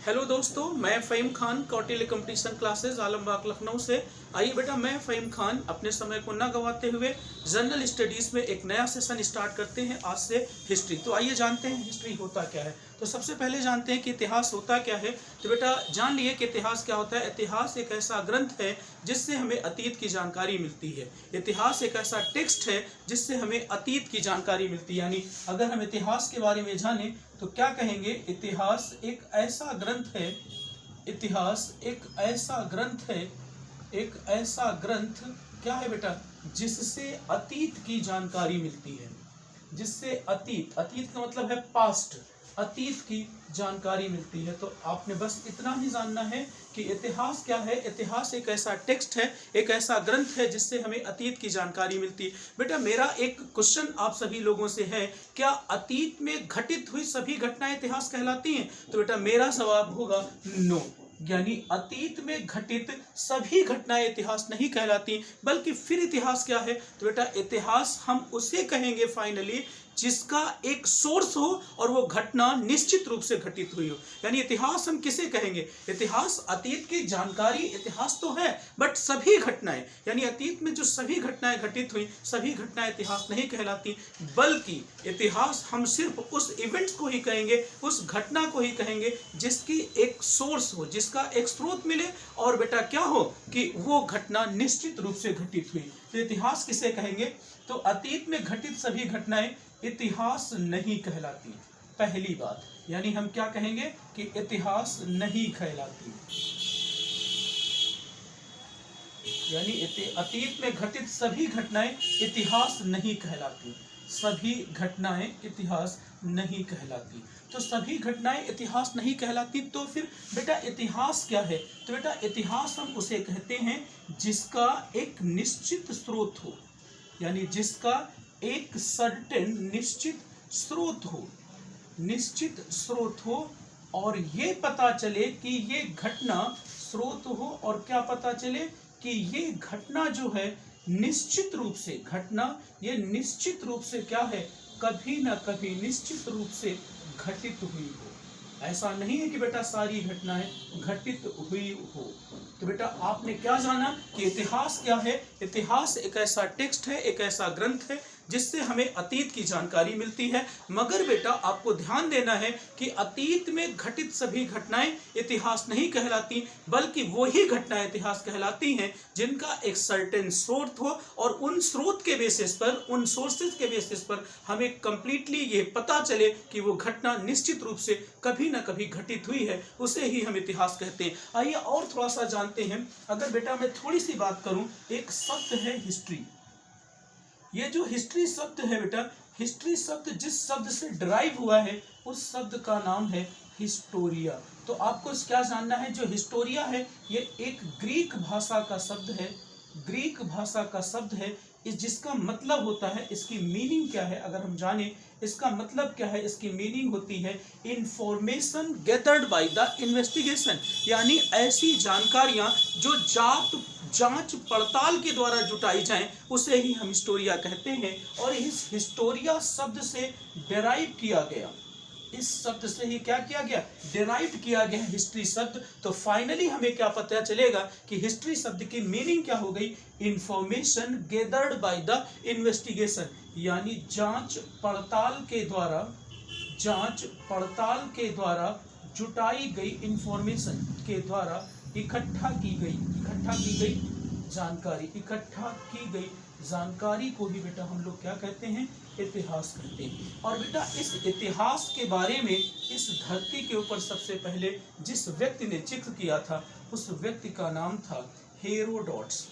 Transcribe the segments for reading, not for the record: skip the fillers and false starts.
Hello दोस्तों, मैं Faheem Khan Kautilya competition classes Alambagh Lucknow से। आइए बेटा, मैं फ़हीम खान अपने समय को न गंवाते हुए जनरल स्टडीज़ में एक नया सेशन स्टार्ट करते हैं आज से हिस्ट्री। तो आइए जानते हैं हिस्ट्री होता क्या है। तो सबसे पहले जानते हैं कि इतिहास होता क्या है। तो बेटा जान लिए कि इतिहास क्या होता है। इतिहास एक ऐसा ग्रंथ है जिससे हमें अतीत की जानकारी मिलती है। इतिहास एक ऐसा टेक्स्ट है जिससे हमें अतीत की जानकारी मिलती है। यानी अगर हम इतिहास के बारे में जानें तो क्या कहेंगे, इतिहास एक ऐसा ग्रंथ है, इतिहास एक ऐसा ग्रंथ है, एक ऐसा ग्रंथ क्या है बेटा, जिससे अतीत की जानकारी मिलती है, जिससे अतीत, अतीत का मतलब है पास्ट, अतीत की जानकारी मिलती है। तो आपने बस इतना ही जानना है कि इतिहास क्या है। इतिहास एक ऐसा टेक्स्ट है, एक ऐसा ग्रंथ है जिससे हमें अतीत की जानकारी मिलती है। बेटा मेरा एक क्वेश्चन आप सभी लोगों से है, क्या अतीत में घटित हुई सभी घटनाएं इतिहास कहलाती हैं? तो बेटा मेरा जवाब होगा नो। यानी अतीत में घटित सभी घटनाएं इतिहास नहीं कहलाती, बल्कि फिर इतिहास क्या है? तो बेटा इतिहास हम उसे कहेंगे फाइनली जिसका एक सोर्स हो और वो घटना निश्चित रूप से घटित हुई हो। यानी इतिहास हम किसे कहेंगे? इतिहास अतीत की जानकारी इतिहास तो है, बट सभी घटनाएं, यानी अतीत में जो सभी घटनाएं घटित हुई सभी घटनाएं इतिहास नहीं कहलाती, बल्कि इतिहास हम सिर्फ उस इवेंट्स को ही कहेंगे, उस घटना को ही कहेंगे जिसकी एक सोर्स हो, जिसका एक स्रोत मिले और बेटा क्या हो कि वो घटना निश्चित रूप से घटित हुई। तो इतिहास किसे कहेंगे? तो अतीत में घटित सभी घटनाएं इतिहास नहीं कहलाती, पहली बात। यानी हम क्या कहेंगे कि इतिहास नहीं कहलाती, यानी अतीत में घटित सभी घटनाएं इतिहास नहीं कहलाती, सभी घटनाएं इतिहास नहीं कहलाती। तो सभी घटनाएं इतिहास नहीं कहलाती, तो फिर बेटा इतिहास क्या है? तो बेटा इतिहास हम उसे कहते हैं जिसका एक निश्चित स्रोत हो, यानी जिसका एक सर्टेन निश्चित स्रोत हो, निश्चित स्रोत हो, और ये पता चले कि ये घटना स्रोत हो, और क्या पता चले कि ये घटना जो है निश्चित रूप से, घटना ये निश्चित रूप से क्या है, कभी ना कभी निश्चित रूप से घटित हुई हो। ऐसा नहीं है कि बेटा सारी घटनाएं घटित हुई हो। तो बेटा आपने क्या जाना कि इतिहास क्या है? इतिहास एक ऐसा टेक्स्ट है, एक ऐसा ग्रंथ है जिससे हमें अतीत की जानकारी मिलती है। मगर बेटा आपको ध्यान देना है कि अतीत में घटित सभी घटनाएं इतिहास नहीं कहलाती, बल्कि वही घटनाएं इतिहास कहलाती हैं जिनका एक सर्टेन स्रोत हो, और उन स्रोत के बेसिस पर, उन सोर्सेज के बेसिस पर हमें कंप्लीटली ये पता चले कि वो घटना निश्चित रूप से कभी ना कभी घटित हुई है, उसे ही हम इतिहास कहते हैं। आइए और थोड़ा सा जानते हैं। अगर बेटा मैं थोड़ी सी बात करूं, एक शब्द है हिस्ट्री। ये जो हिस्ट्री शब्द है बेटा, हिस्ट्री शब्द जिस शब्द से डिराइव हुआ है उस शब्द का नाम है हिस्टोरिया। तो आपको क्या जानना है? जो हिस्टोरिया है ये एक ग्रीक भाषा का शब्द है, ग्रीक भाषा का शब्द है, जिसका मतलब होता है, इसकी मीनिंग क्या है अगर हम जाने, इसका मतलब क्या है, इसकी मीनिंग होती है information gathered by the investigation. यानी ऐसी जानकारियां जो जांच पड़ताल के द्वारा जुटाई जाएं, उसे ही हम हिस्टोरिया कहते हैं। और इस हिस्टोरिया शब्द से डिराइव किया गया, इस शब्द से ही क्या किया गया, डिराइव किया गया हिस्ट्री शब्द। तो फाइनली हमें क्या पता चलेगा कि हिस्ट्री शब्द की मीनिंग क्या हो गई? Information gathered by the investigation, यानी जांच पड़ताल के द्वारा, जांच पड़ताल के द्वारा जुटाई गई इंफॉर्मेशन के द्वारा इकट्ठा की गई जानकारी, इकट्ठा की गई जानकारी को ही बेटा हम लोग क्या कहते हैं? इतिहास कहते हैं। और बेटा इस इतिहास के बारे में इस धरती के ऊपर सबसे पहले जिस व्यक्ति ने जिक्र किया था उस व्यक्ति का नाम था हेरोडोटस।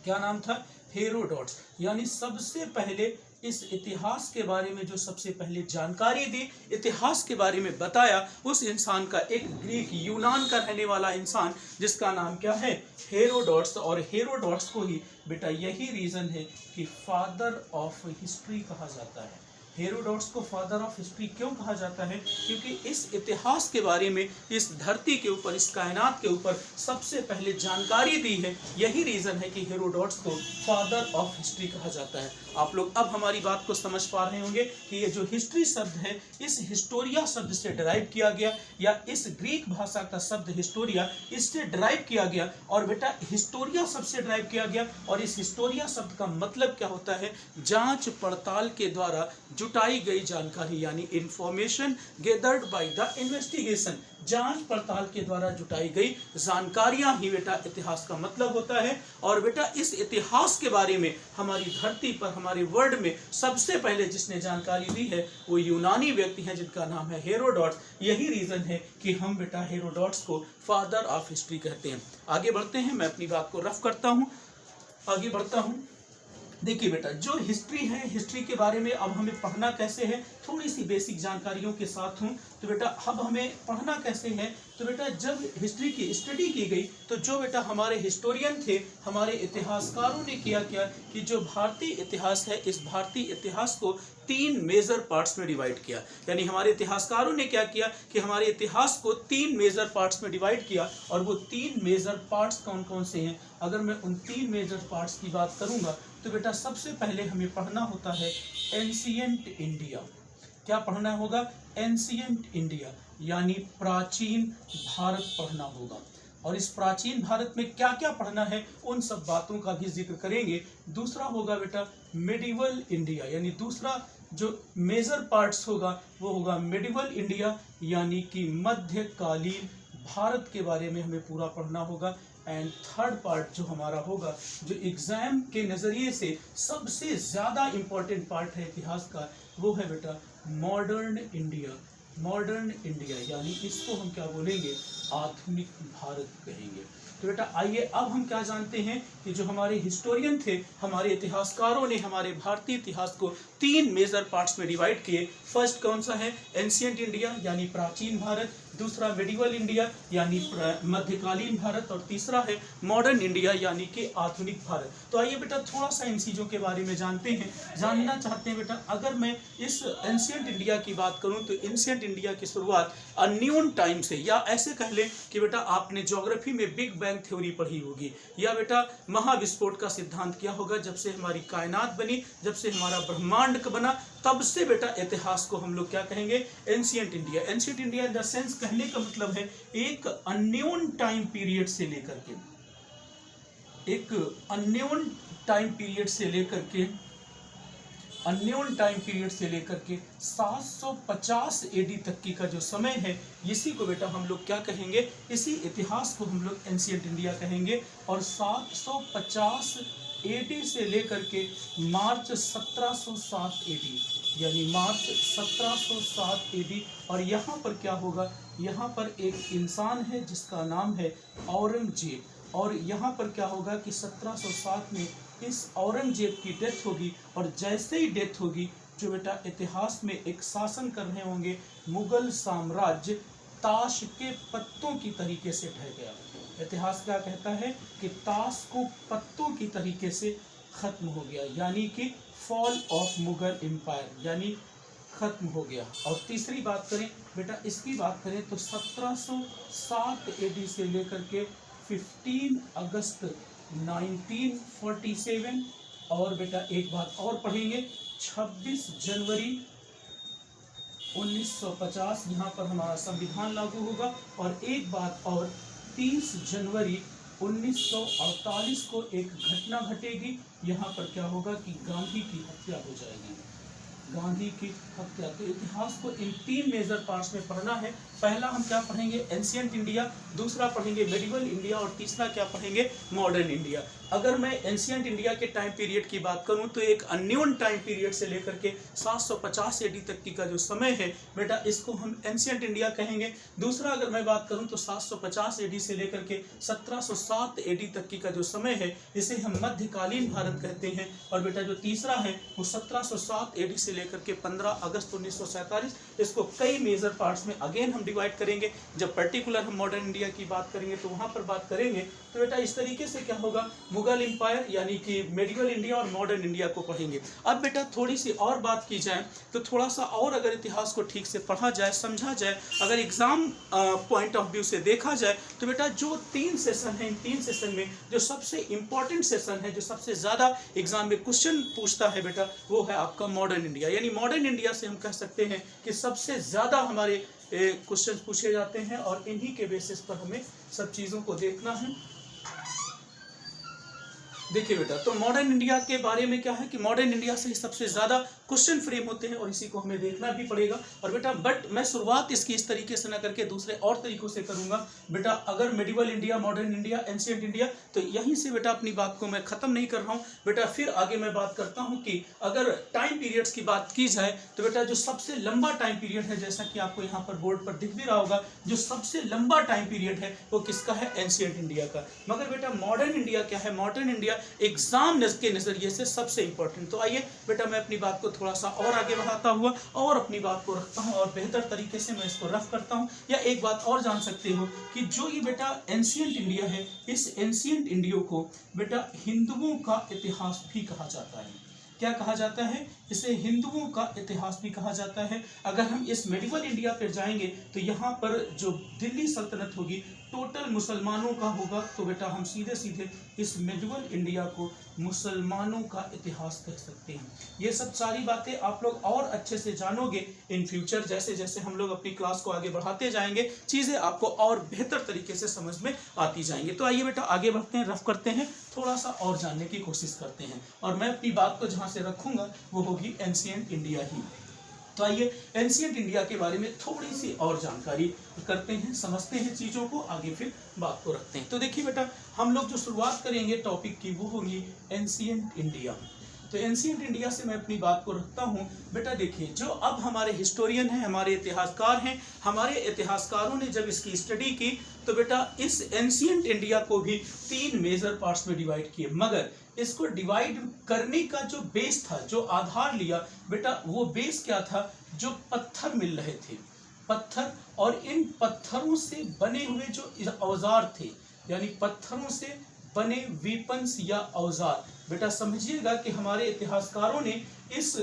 क्या नाम था? हेरोडोटस। यानी सबसे पहले इस इतिहास के बारे में जो सबसे पहले जानकारी दी, इतिहास के बारे में बताया, उस इंसान का एक ग्रीक, यूनान का रहने वाला इंसान जिसका नाम क्या है? हेरोडोटस। और हेरोडोटस को ही बेटा यही रीजन है कि फादर ऑफ हिस्ट्री कहा जाता है। हेरोडोटस को फादर ऑफ हिस्ट्री क्यों कहा जाता है? क्योंकि इस इतिहास के बारे में, इस धरती के ऊपर, इस कायनात के ऊपर सबसे पहले जानकारी दी है। यही रीजन है कि हेरोडोटस को फादर ऑफ हिस्ट्री कहा जाता है। आप लोग अब हमारी बात को समझ पा रहे होंगे कि ये जो हिस्ट्री शब्द है, इस हिस्टोरिया शब्द से डिराइव किया गया, या इस ग्रीक भाषा का शब्द हिस्टोरिया, इससे डिराइव किया गया। और बेटा हिस्टोरिया शब्द से डिराइव किया गया, और इस हिस्टोरिया शब्द का मतलब क्या होता है? जांच पड़ताल के द्वारा जुटाई गई जानकारी, यानी information gathered by the investigation. जांच पड़ताल के द्वारा जुटाई गई जानकारियां ही बेटा इतिहास का मतलब होता है। और बेटा इस इतिहास के बारे में हमारी धरती पर, हमारे वर्ल्ड में सबसे पहले जिसने जानकारी दी है वो यूनानी व्यक्ति हैं, जिनका नाम है हेरोडोटस। यही रीजन है कि हम बेटा हेरोडोटस को फादर ऑफ हिस्ट्री कहते हैं। आगे बढ़ते हैं, मैं अपनी बात को रफ करता हूँ, आगे बढ़ता हूँ। देखिए बेटा, जो हिस्ट्री है, हिस्ट्री के बारे में अब हमें पढ़ना कैसे है, थोड़ी सी बेसिक जानकारियों के साथ हूँ। तो बेटा अब हमें पढ़ना कैसे है? तो बेटा जब हिस्ट्री की स्टडी की गई, तो जो बेटा हमारे हिस्टोरियन थे, हमारे इतिहासकारों ने किया क्या कि जो भारतीय इतिहास है, इस भारतीय इतिहास को 3 मेजर पार्ट्स में डिवाइड किया। यानी हमारे इतिहासकारों ने क्या किया कि हमारे इतिहास को 3 मेजर पार्ट्स में डिवाइड किया। और वो 3 मेजर पार्ट्स कौन कौन से हैं? अगर मैं उन 3 मेजर पार्ट्स की बात करूंगा तो बेटा सबसे पहले हमें पढ़ना होता है एंशिएंट इंडिया। क्या पढ़ना होगा? एंशिएंट इंडिया, यानी प्राचीन भारत पढ़ना होगा। और इस प्राचीन भारत में क्या क्या पढ़ना है, उन सब बातों का भी जिक्र करेंगे। दूसरा होगा बेटा मेडिवल इंडिया, यानी दूसरा जो मेजर पार्ट्स होगा वो होगा मेडिवल इंडिया, यानी कि मध्यकालीन भारत के बारे में हमें पूरा पढ़ना होगा। एंड थर्ड पार्ट जो हमारा होगा, जो एग्जाम के नज़रिए से सबसे ज़्यादा इम्पोर्टेंट पार्ट है इतिहास का, वो है बेटा मॉडर्न इंडिया। मॉडर्न इंडिया यानी इसको हम क्या बोलेंगे? आधुनिक भारत कहेंगे। तो बेटा आइए अब हम क्या जानते हैं कि जो हमारे हिस्टोरियन थे, हमारे इतिहासकारों ने हमारे भारतीय इतिहास को 3 मेजर पार्ट्स में डिवाइड किए। फर्स्ट कौन सा है? एंशिएंट इंडिया, यानी प्राचीन भारत। दूसरा मेडिवल इंडिया, यानी मध्यकालीन भारत। और तीसरा है मॉडर्न इंडिया, यानी कि आधुनिक भारत। तो आइए बेटा थोड़ा सा इन चीज़ों के बारे में जानते हैं, जानना चाहते हैं। बेटा अगर मैं इस एंशिएंट इंडिया की बात करूं तो एंशिएंट इंडिया की शुरुआत अन्यून टाइम से, या ऐसे कह लें कि बेटा आपने ज्योग्राफी में बिग बैंग थ्योरी पढ़ी होगी, या बेटा महाविस्फोट का सिद्धांत क्या होगा, जब से हमारी कायनात बनी, जब से हमारा ब्रह्मांड बना, तब से बेटा इतिहास को हम लोग क्या कहेंगे? Ancient India. Ancient India in the sense कहने का मतलब है एक अन्योन टाइम पीरियड से लेकर के, एक अन्योन टाइम पीरियड से लेकर के, अन्योन टाइम पीरियड से लेकर के 750 एडी तक की का जो समय है, इसी को बेटा हम लोग क्या कहेंगे? इसी इतिहास को हम लोग एंशिएंट इंडिया कहेंगे। और 750 एडी से लेकर के मार्च 1707 एडी, यानी मार्च 1707 एडी। और यहाँ पर क्या होगा? यहाँ पर एक इंसान है जिसका नाम है औरंगजेब। और यहाँ पर क्या होगा कि 1707 में इस औरंगजेब की डेथ होगी। और जैसे ही डेथ होगी, जो बेटा इतिहास में एक शासन कर रहे होंगे मुगल साम्राज्य, ताश के पत्तों की तरीके से ढह गया। इतिहास क्या कहता है कि ताश को पत्तों की तरीके से खत्म हो गया, यानी कि फॉल ऑफ मुगल एम्पायर, यानी खत्म हो गया। और तीसरी बात करें बेटा, इसकी बात करें तो 1707 एडी से लेकर के 15 अगस्त 1947, और बेटा एक बात और पढ़ेंगे 26 जनवरी 1950 यहाँ पर हमारा संविधान लागू होगा। और एक बात और, 30 जनवरी 1948 को एक घटना घटेगी। यहाँ पर क्या होगा कि गांधी की हत्या हो जाएगी, गांधी की हत्या। तो इतिहास को इन 3 मेजर पार्ट्स में पढ़ना है। पहला हम क्या पढ़ेंगे? एंशिएंट इंडिया, दूसरा पढ़ेंगे मेडिवल इंडिया, और तीसरा क्या पढ़ेंगे? Modern India. अगर मैं एंशिएंट इंडिया के टाइम पीरियड की बात करूं तो एक अन्योन टाइम पीरियड से लेकर के 750 एडी तक की का जो समय है बेटा, इसको हम एंशिएंट इंडिया कहेंगे। दूसरा अगर मैं बात करूं तो 750 एडी से लेकर के 1707 एडी तक की का जो समय है, इसे हम मध्यकालीन भारत कहते हैं। और बेटा जो तीसरा है वो 1707 एडी से लेकर के 15 अगस्त 1947, इसको कई मेजर पार्ट्स में अगेन हम डिवाइड करेंगे, जब पर्टिकुलर हम मॉडर्न इंडिया की बात करेंगे तो वहाँ पर बात करेंगे। तो बेटा इस तरीके से क्या होगा, मुगल एम्पायर यानी कि मेडिवल इंडिया और मॉडर्न इंडिया को पढ़ेंगे। अब बेटा थोड़ी सी और बात की जाए तो थोड़ा सा और अगर इतिहास को ठीक से पढ़ा जाए, समझा जाए, अगर एग्जाम पॉइंट ऑफ व्यू से देखा जाए तो बेटा जो 3 सेशन है, इन 3 सेशन में जो सबसे इंपॉर्टेंट सेशन है, जो सबसे ज़्यादा एग्जाम में क्वेश्चन पूछता है बेटा, वो है आपका मॉडर्न इंडिया। यानी मॉडर्न इंडिया से हम कह सकते हैं कि सबसे ज़्यादा हमारे क्वेश्चन पूछे जाते हैं और इन्हीं के बेसिस पर हमें सब चीज़ों को देखना है। देखिए बेटा, तो मॉडर्न इंडिया के बारे में क्या है कि मॉडर्न इंडिया से सबसे ज़्यादा क्वेश्चन फ्रेम होते हैं और इसी को हमें देखना भी पड़ेगा। और बेटा बट मैं शुरुआत इसकी इस तरीके से ना करके दूसरे और तरीकों से करूंगा। बेटा अगर medieval India, modern India, ancient India, तो यहीं से बेटा अपनी बात को मैं ख़त्म नहीं कर रहा हूँ। बेटा फिर आगे मैं बात करता हूँ कि अगर टाइम पीरियड्स की बात की जाए तो बेटा जो सबसे लंबा टाइम पीरियड है, जैसा कि आपको यहाँ पर बोर्ड पर दिख भी रहा होगा, जो सबसे लंबा टाइम पीरियड है वो किसका है, एंशिएंट इंडिया का। मगर बेटा मॉडर्न इंडिया क्या है, मॉडर्न इंडिया एग्जाम के नजरिए से सबसे इंपॉर्टेंट। तो आइए बेटा मैं अपनी बात को थोड़ा सा और आगे बढ़ाता हुआ और अपनी बात को रखता हूँ और बेहतर तरीके से मैं इसको रफ करता हूँ। या एक बात और जान सकते हो कि जो ये बेटा एंशिएंट इंडिया है, इस एंशिएंट इंडिया को बेटा हिंदुओं का इतिहास भी कहा जाता है। क्या कहा जाता है, इसे हिंदुओं का इतिहास भी कहा जाता है। अगर हम इस मेडिवल इंडिया पर जाएंगे तो यहाँ पर जो दिल्ली सल्तनत होगी टोटल मुसलमानों का होगा, तो बेटा हम सीधे सीधे इस मेडिवल इंडिया को मुसलमानों का इतिहास कह सकते हैं। ये सब सारी बातें आप लोग और अच्छे से जानोगे इन फ्यूचर। जैसे जैसे हम लोग अपनी क्लास को आगे बढ़ाते जाएंगे, चीज़ें आपको और बेहतर तरीके से समझ में आती जाएंगी। तो आइए बेटा आगे बढ़ते हैं, रफ करते हैं, थोड़ा सा और जानने की कोशिश करते हैं। और मैं अपनी बात को जहाँ से रखूँगा वो होगी एंशिएंट इंडिया ही। तो आइए एंशिएंट इंडिया के बारे में थोड़ी सी और जानकारी करते हैं, समझते हैं चीज़ों को, आगे फिर बात को रखते हैं। तो देखिए बेटा हम लोग जो शुरुआत करेंगे टॉपिक की वो होगी एंशिएंट इंडिया। तो एंशिएंट इंडिया से मैं अपनी बात को रखता हूँ। बेटा देखिए जो अब हमारे हिस्टोरियन हैं, हमारे इतिहासकार हैं, हमारे इतिहासकारों ने जब इसकी स्टडी की तो बेटा इस एंशिएंट इंडिया को भी 3 मेजर पार्ट्स में डिवाइड किए। मगर इसको डिवाइड करने का जो बेस था, जो आधार लिया बेटा, वो बेस क्या था, जो पत्थर मिल रहे थे, पत्थर, और इन पत्थरों से बने हुए जो औजार थे, यानी पत्थरों से बने वीपन्स या औजार। बेटा समझिएगा कि हमारे इतिहासकारों ने इस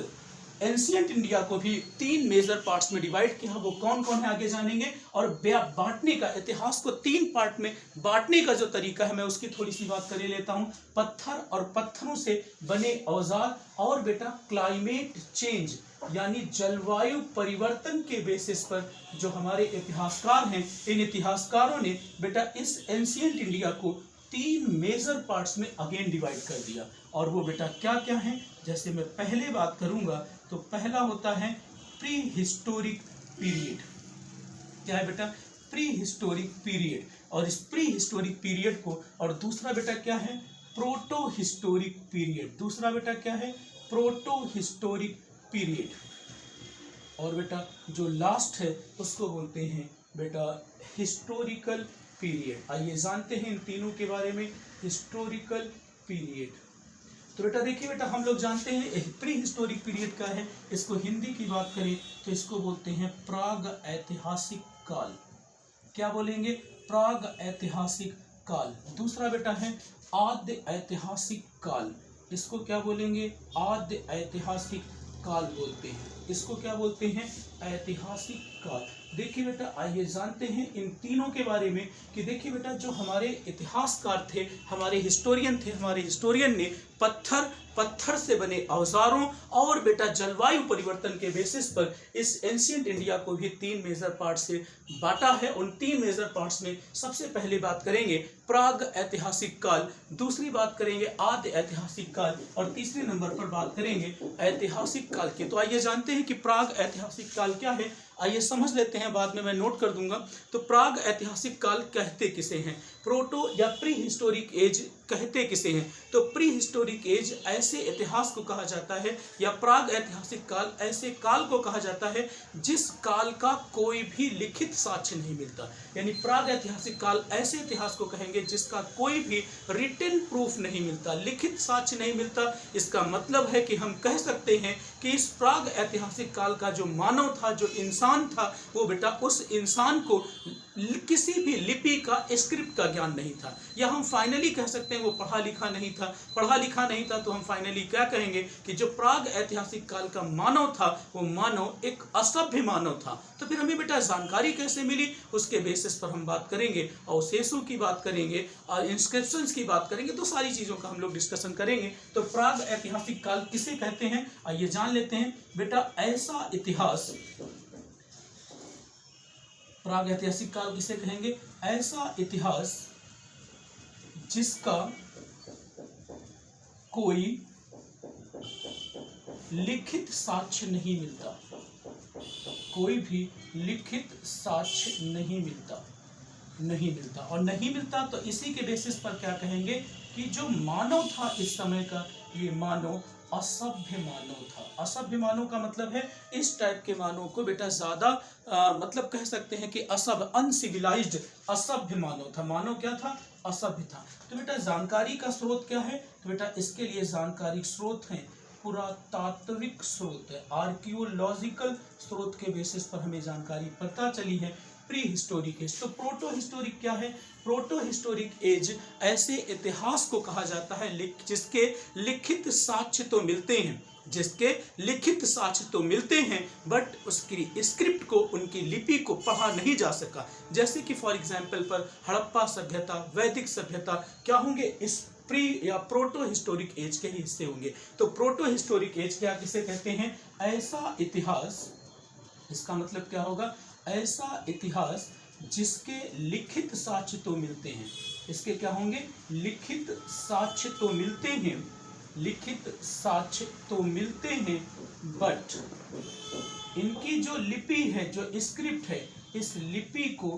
एंशिएंट इंडिया को भी 3 मेजर पार्ट्स में डिवाइड किया। वो कौन कौन है आगे जानेंगे। और बांटने का, इतिहास को 3 पार्ट में बांटने का जो तरीका है मैं उसकी थोड़ी सी बात कर लेता हूँ। पत्थर और पत्थरों से बने औजार, और बेटा क्लाइमेट चेंज यानी जलवायु परिवर्तन के बेसिस पर जो हमारे इतिहासकार हैं, इन इतिहासकारों ने बेटा इस एंशिएंट इंडिया को 3 मेजर पार्ट्स में अगेन डिवाइड कर दिया। और वो बेटा क्या क्या है, जैसे मैं पहले बात करूंगा तो पहला होता है प्री हिस्टोरिक पीरियड। क्या है बेटा, प्री हिस्टोरिक पीरियड। और इस प्री हिस्टोरिक पीरियड को, और दूसरा बेटा क्या है, प्रोटो हिस्टोरिक पीरियड। दूसरा बेटा क्या है, प्रोटो हिस्टोरिक पीरियड। और बेटा जो लास्ट है उसको बोलते हैं बेटा हिस्टोरिकल पीरियड। आइए जानते हैं इन तीनों के बारे में। हिस्टोरिकल पीरियड, तो बेटा देखिए बेटा हम लोग जानते हैं प्री हिस्टोरिक पीरियड का है, इसको हिंदी की बात करें तो इसको बोलते हैं प्राग ऐतिहासिक काल। क्या बोलेंगे, प्राग ऐतिहासिक काल। दूसरा बेटा है आद्य ऐतिहासिक काल, इसको क्या बोलेंगे, आद्य ऐतिहासिक काल बोलते हैं। इसको क्या बोलते हैं, ऐतिहासिक काल। देखिए बेटा आइए जानते हैं इन तीनों के बारे में कि देखिए बेटा जो हमारे इतिहासकार थे, हमारे हिस्टोरियन थे, हमारे हिस्टोरियन ने पत्थर से बने औजारों और बेटा जलवायु परिवर्तन के बेसिस पर इस एंशिएंट इंडिया को भी 3 मेजर पार्ट से बांटा है। उन 3 मेजर पार्ट्स में सबसे पहले बात करेंगे प्राग ऐतिहासिक काल, दूसरी बात करेंगे आद्य ऐतिहासिक काल, और तीसरे नंबर पर बात करेंगे ऐतिहासिक काल की। तो आइए जानते हैं कि प्राग ऐतिहासिक काल क्या है। आइए समझ लेते हैं, बाद में मैं नोट कर दूंगा। तो प्राग ऐतिहासिक काल कहते किसे हैं, प्रोटो या प्री हिस्टोरिक एज कहते किसे हैं। तो प्री हिस्टोरिक एज ऐसे इतिहास को कहा जाता है, या प्राग ऐतिहासिक काल ऐसे काल को कहा जाता है जिस काल का कोई भी लिखित साक्ष्य नहीं मिलता। यानी प्राग ऐतिहासिक काल ऐसे इतिहास को कहेंगे जिसका कोई भी रिटन प्रूफ नहीं मिलता, लिखित साक्ष्य नहीं मिलता। इसका मतलब है कि हम कह सकते हैं कि इस प्राग ऐतिहासिक काल का जो मानव था, जो इंसान इंसान था वो बेटा उस इंसान को किसी भी लिपि का स्क्रिप्ट का ज्ञान नहीं था, या हम फाइनली कह सकते हैं वो पढ़ा लिखा नहीं था। पढ़ा लिखा नहीं था तो हम फाइनली क्या कहेंगे कि जो प्राग ऐतिहासिक काल का मानव था वो मानव एक असभ्य मानव था। तो फिर हमें बेटा जानकारी कैसे मिली, उसके बेसिस पर हम बात करेंगे, अवशेषों की बात करेंगे और इंस्क्रिप्शंस की बात करेंगे, तो सारी चीज़ों का हम लोग डिस्कशन करेंगे। तो प्राग ऐतिहासिक काल किसे कहते हैं आइए जान लेते हैं। बेटा ऐसा इतिहास, प्राग ऐतिहासिक काल किसे कहेंगे, ऐसा इतिहास जिसका कोई लिखित साक्ष्य नहीं मिलता, कोई भी लिखित साक्ष्य नहीं मिलता और नहीं मिलता तो इसी के बेसिस पर क्या कहेंगे कि जो मानव था इस समय का, ये मानव असभ्य मानव था। असभ्य मानव का मतलब है इस टाइप के मानव को बेटा ज्यादा मतलब कह सकते हैं कि असभ्य, अनसिविलाइज्ड, असभ्य मानव था। मानव क्या था, असभ्य था। तो बेटा जानकारी का स्रोत क्या है, तो बेटा इसके लिए जानकारी स्रोत है पुरातात्विक स्रोत है, आर्कियोलॉजिकल स्रोत के बेसिस पर हमें जानकारी पता चली है प्री हिस्टोरिक एज। तो प्रोटो हिस्टोरिक क्या है, प्रोटो हिस्टोरिक एज ऐसे इतिहास को कहा जाता है जिसके लिखित साक्ष्य तो मिलते हैं, जिसके लिखित साक्ष्य तो मिलते हैं बट उसकी स्क्रिप्ट को, उनकी लिपि को पढ़ा नहीं जा सका। जैसे कि फॉर एग्जाम्पल पर हड़प्पा सभ्यता, वैदिक सभ्यता क्या होंगे, इस प्री या प्रोटो हिस्टोरिक एज के ही हिस्से होंगे। तो प्रोटो हिस्टोरिक एज क्या किसे कहते हैं, ऐसा इतिहास, इसका मतलब क्या होगा, ऐसा इतिहास जिसके लिखित साक्ष्य तो मिलते हैं। इसके क्या होंगे, लिखित साक्ष्य तो मिलते हैं, लिखित साक्ष्य तो मिलते हैं बट इनकी जो लिपि है, जो स्क्रिप्ट है, इस लिपि को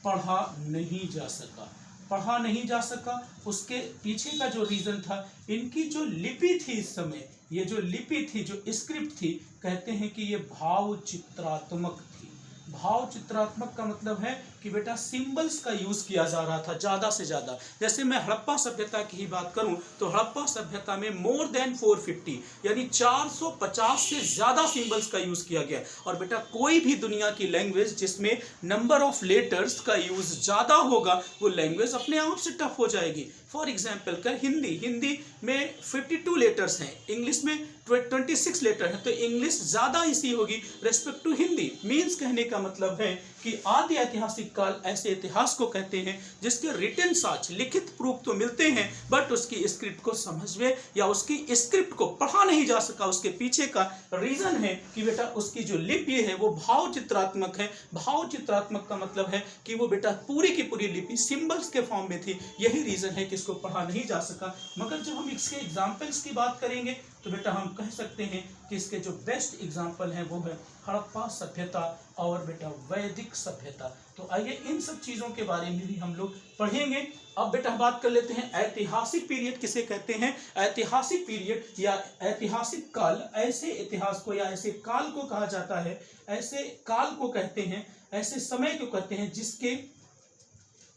पढ़ा नहीं जा सका, पढ़ा नहीं जा सका। उसके पीछे का जो रीजन था, इनकी जो लिपि थी इस समय, ये जो लिपि थी, जो स्क्रिप्ट थी, कहते हैं कि ये भाव चित्रात्मक थी। भाव चित्रात्मक का मतलब है कि बेटा सिंबल्स का यूज किया जा रहा था ज्यादा से ज्यादा। जैसे मैं हड़प्पा सभ्यता की ही बात करूं तो हड़प्पा सभ्यता में मोर देन 450 यानी 450 से ज्यादा सिंबल्स का यूज किया गया। और बेटा कोई भी दुनिया की लैंग्वेज जिसमें नंबर ऑफ लेटर्स का यूज ज्यादा होगा वो लैंग्वेज अपने आप से टफ हो जाएगी। फॉर एग्जाम्पल कर हिंदी में 52 लेटर्स हैं, इंग्लिश में 26 लेटर है, तो इंग्लिश ज्यादा इसी होगी रेस्पेक्ट टू हिंदी। मीन्स कहने का मतलब है कि आदि ऐतिहासिक काल ऐसे इतिहास को कहते हैं जिसके रिटन साक्ष्य, लिखित प्रूफ तो मिलते हैं बट उसकी स्क्रिप्ट को समझ में या उसकी स्क्रिप्ट को पढ़ा नहीं जा सका। उसके पीछे का रीजन है कि बेटा उसकी जो लिपि है वो भाव चित्रात्मक है। भाव चित्रात्मक का मतलब है कि वो बेटा पूरी की पूरी लिपि सिंबल्स के फॉर्म में थी, यही रीजन है कि इसको पढ़ा नहीं जा सका। मगर जब हम इसके एग्जाम्पल्स की बात करेंगे तो बेटा हम कह सकते हैं कि इसके जो बेस्ट एग्जाम्पल हैं वो है हड़प्पा सभ्यता और बेटा वैदिक सभ्यता। तो आइए इन सब चीजों के बारे में भी हम लोग पढ़ेंगे। अब बेटा बात कर लेते हैं ऐतिहासिक पीरियड किसे कहते हैं। ऐतिहासिक पीरियड या ऐतिहासिक काल ऐसे इतिहास को या ऐसे काल को कहा जाता है, ऐसे काल को कहते हैं, ऐसे समय को कहते हैं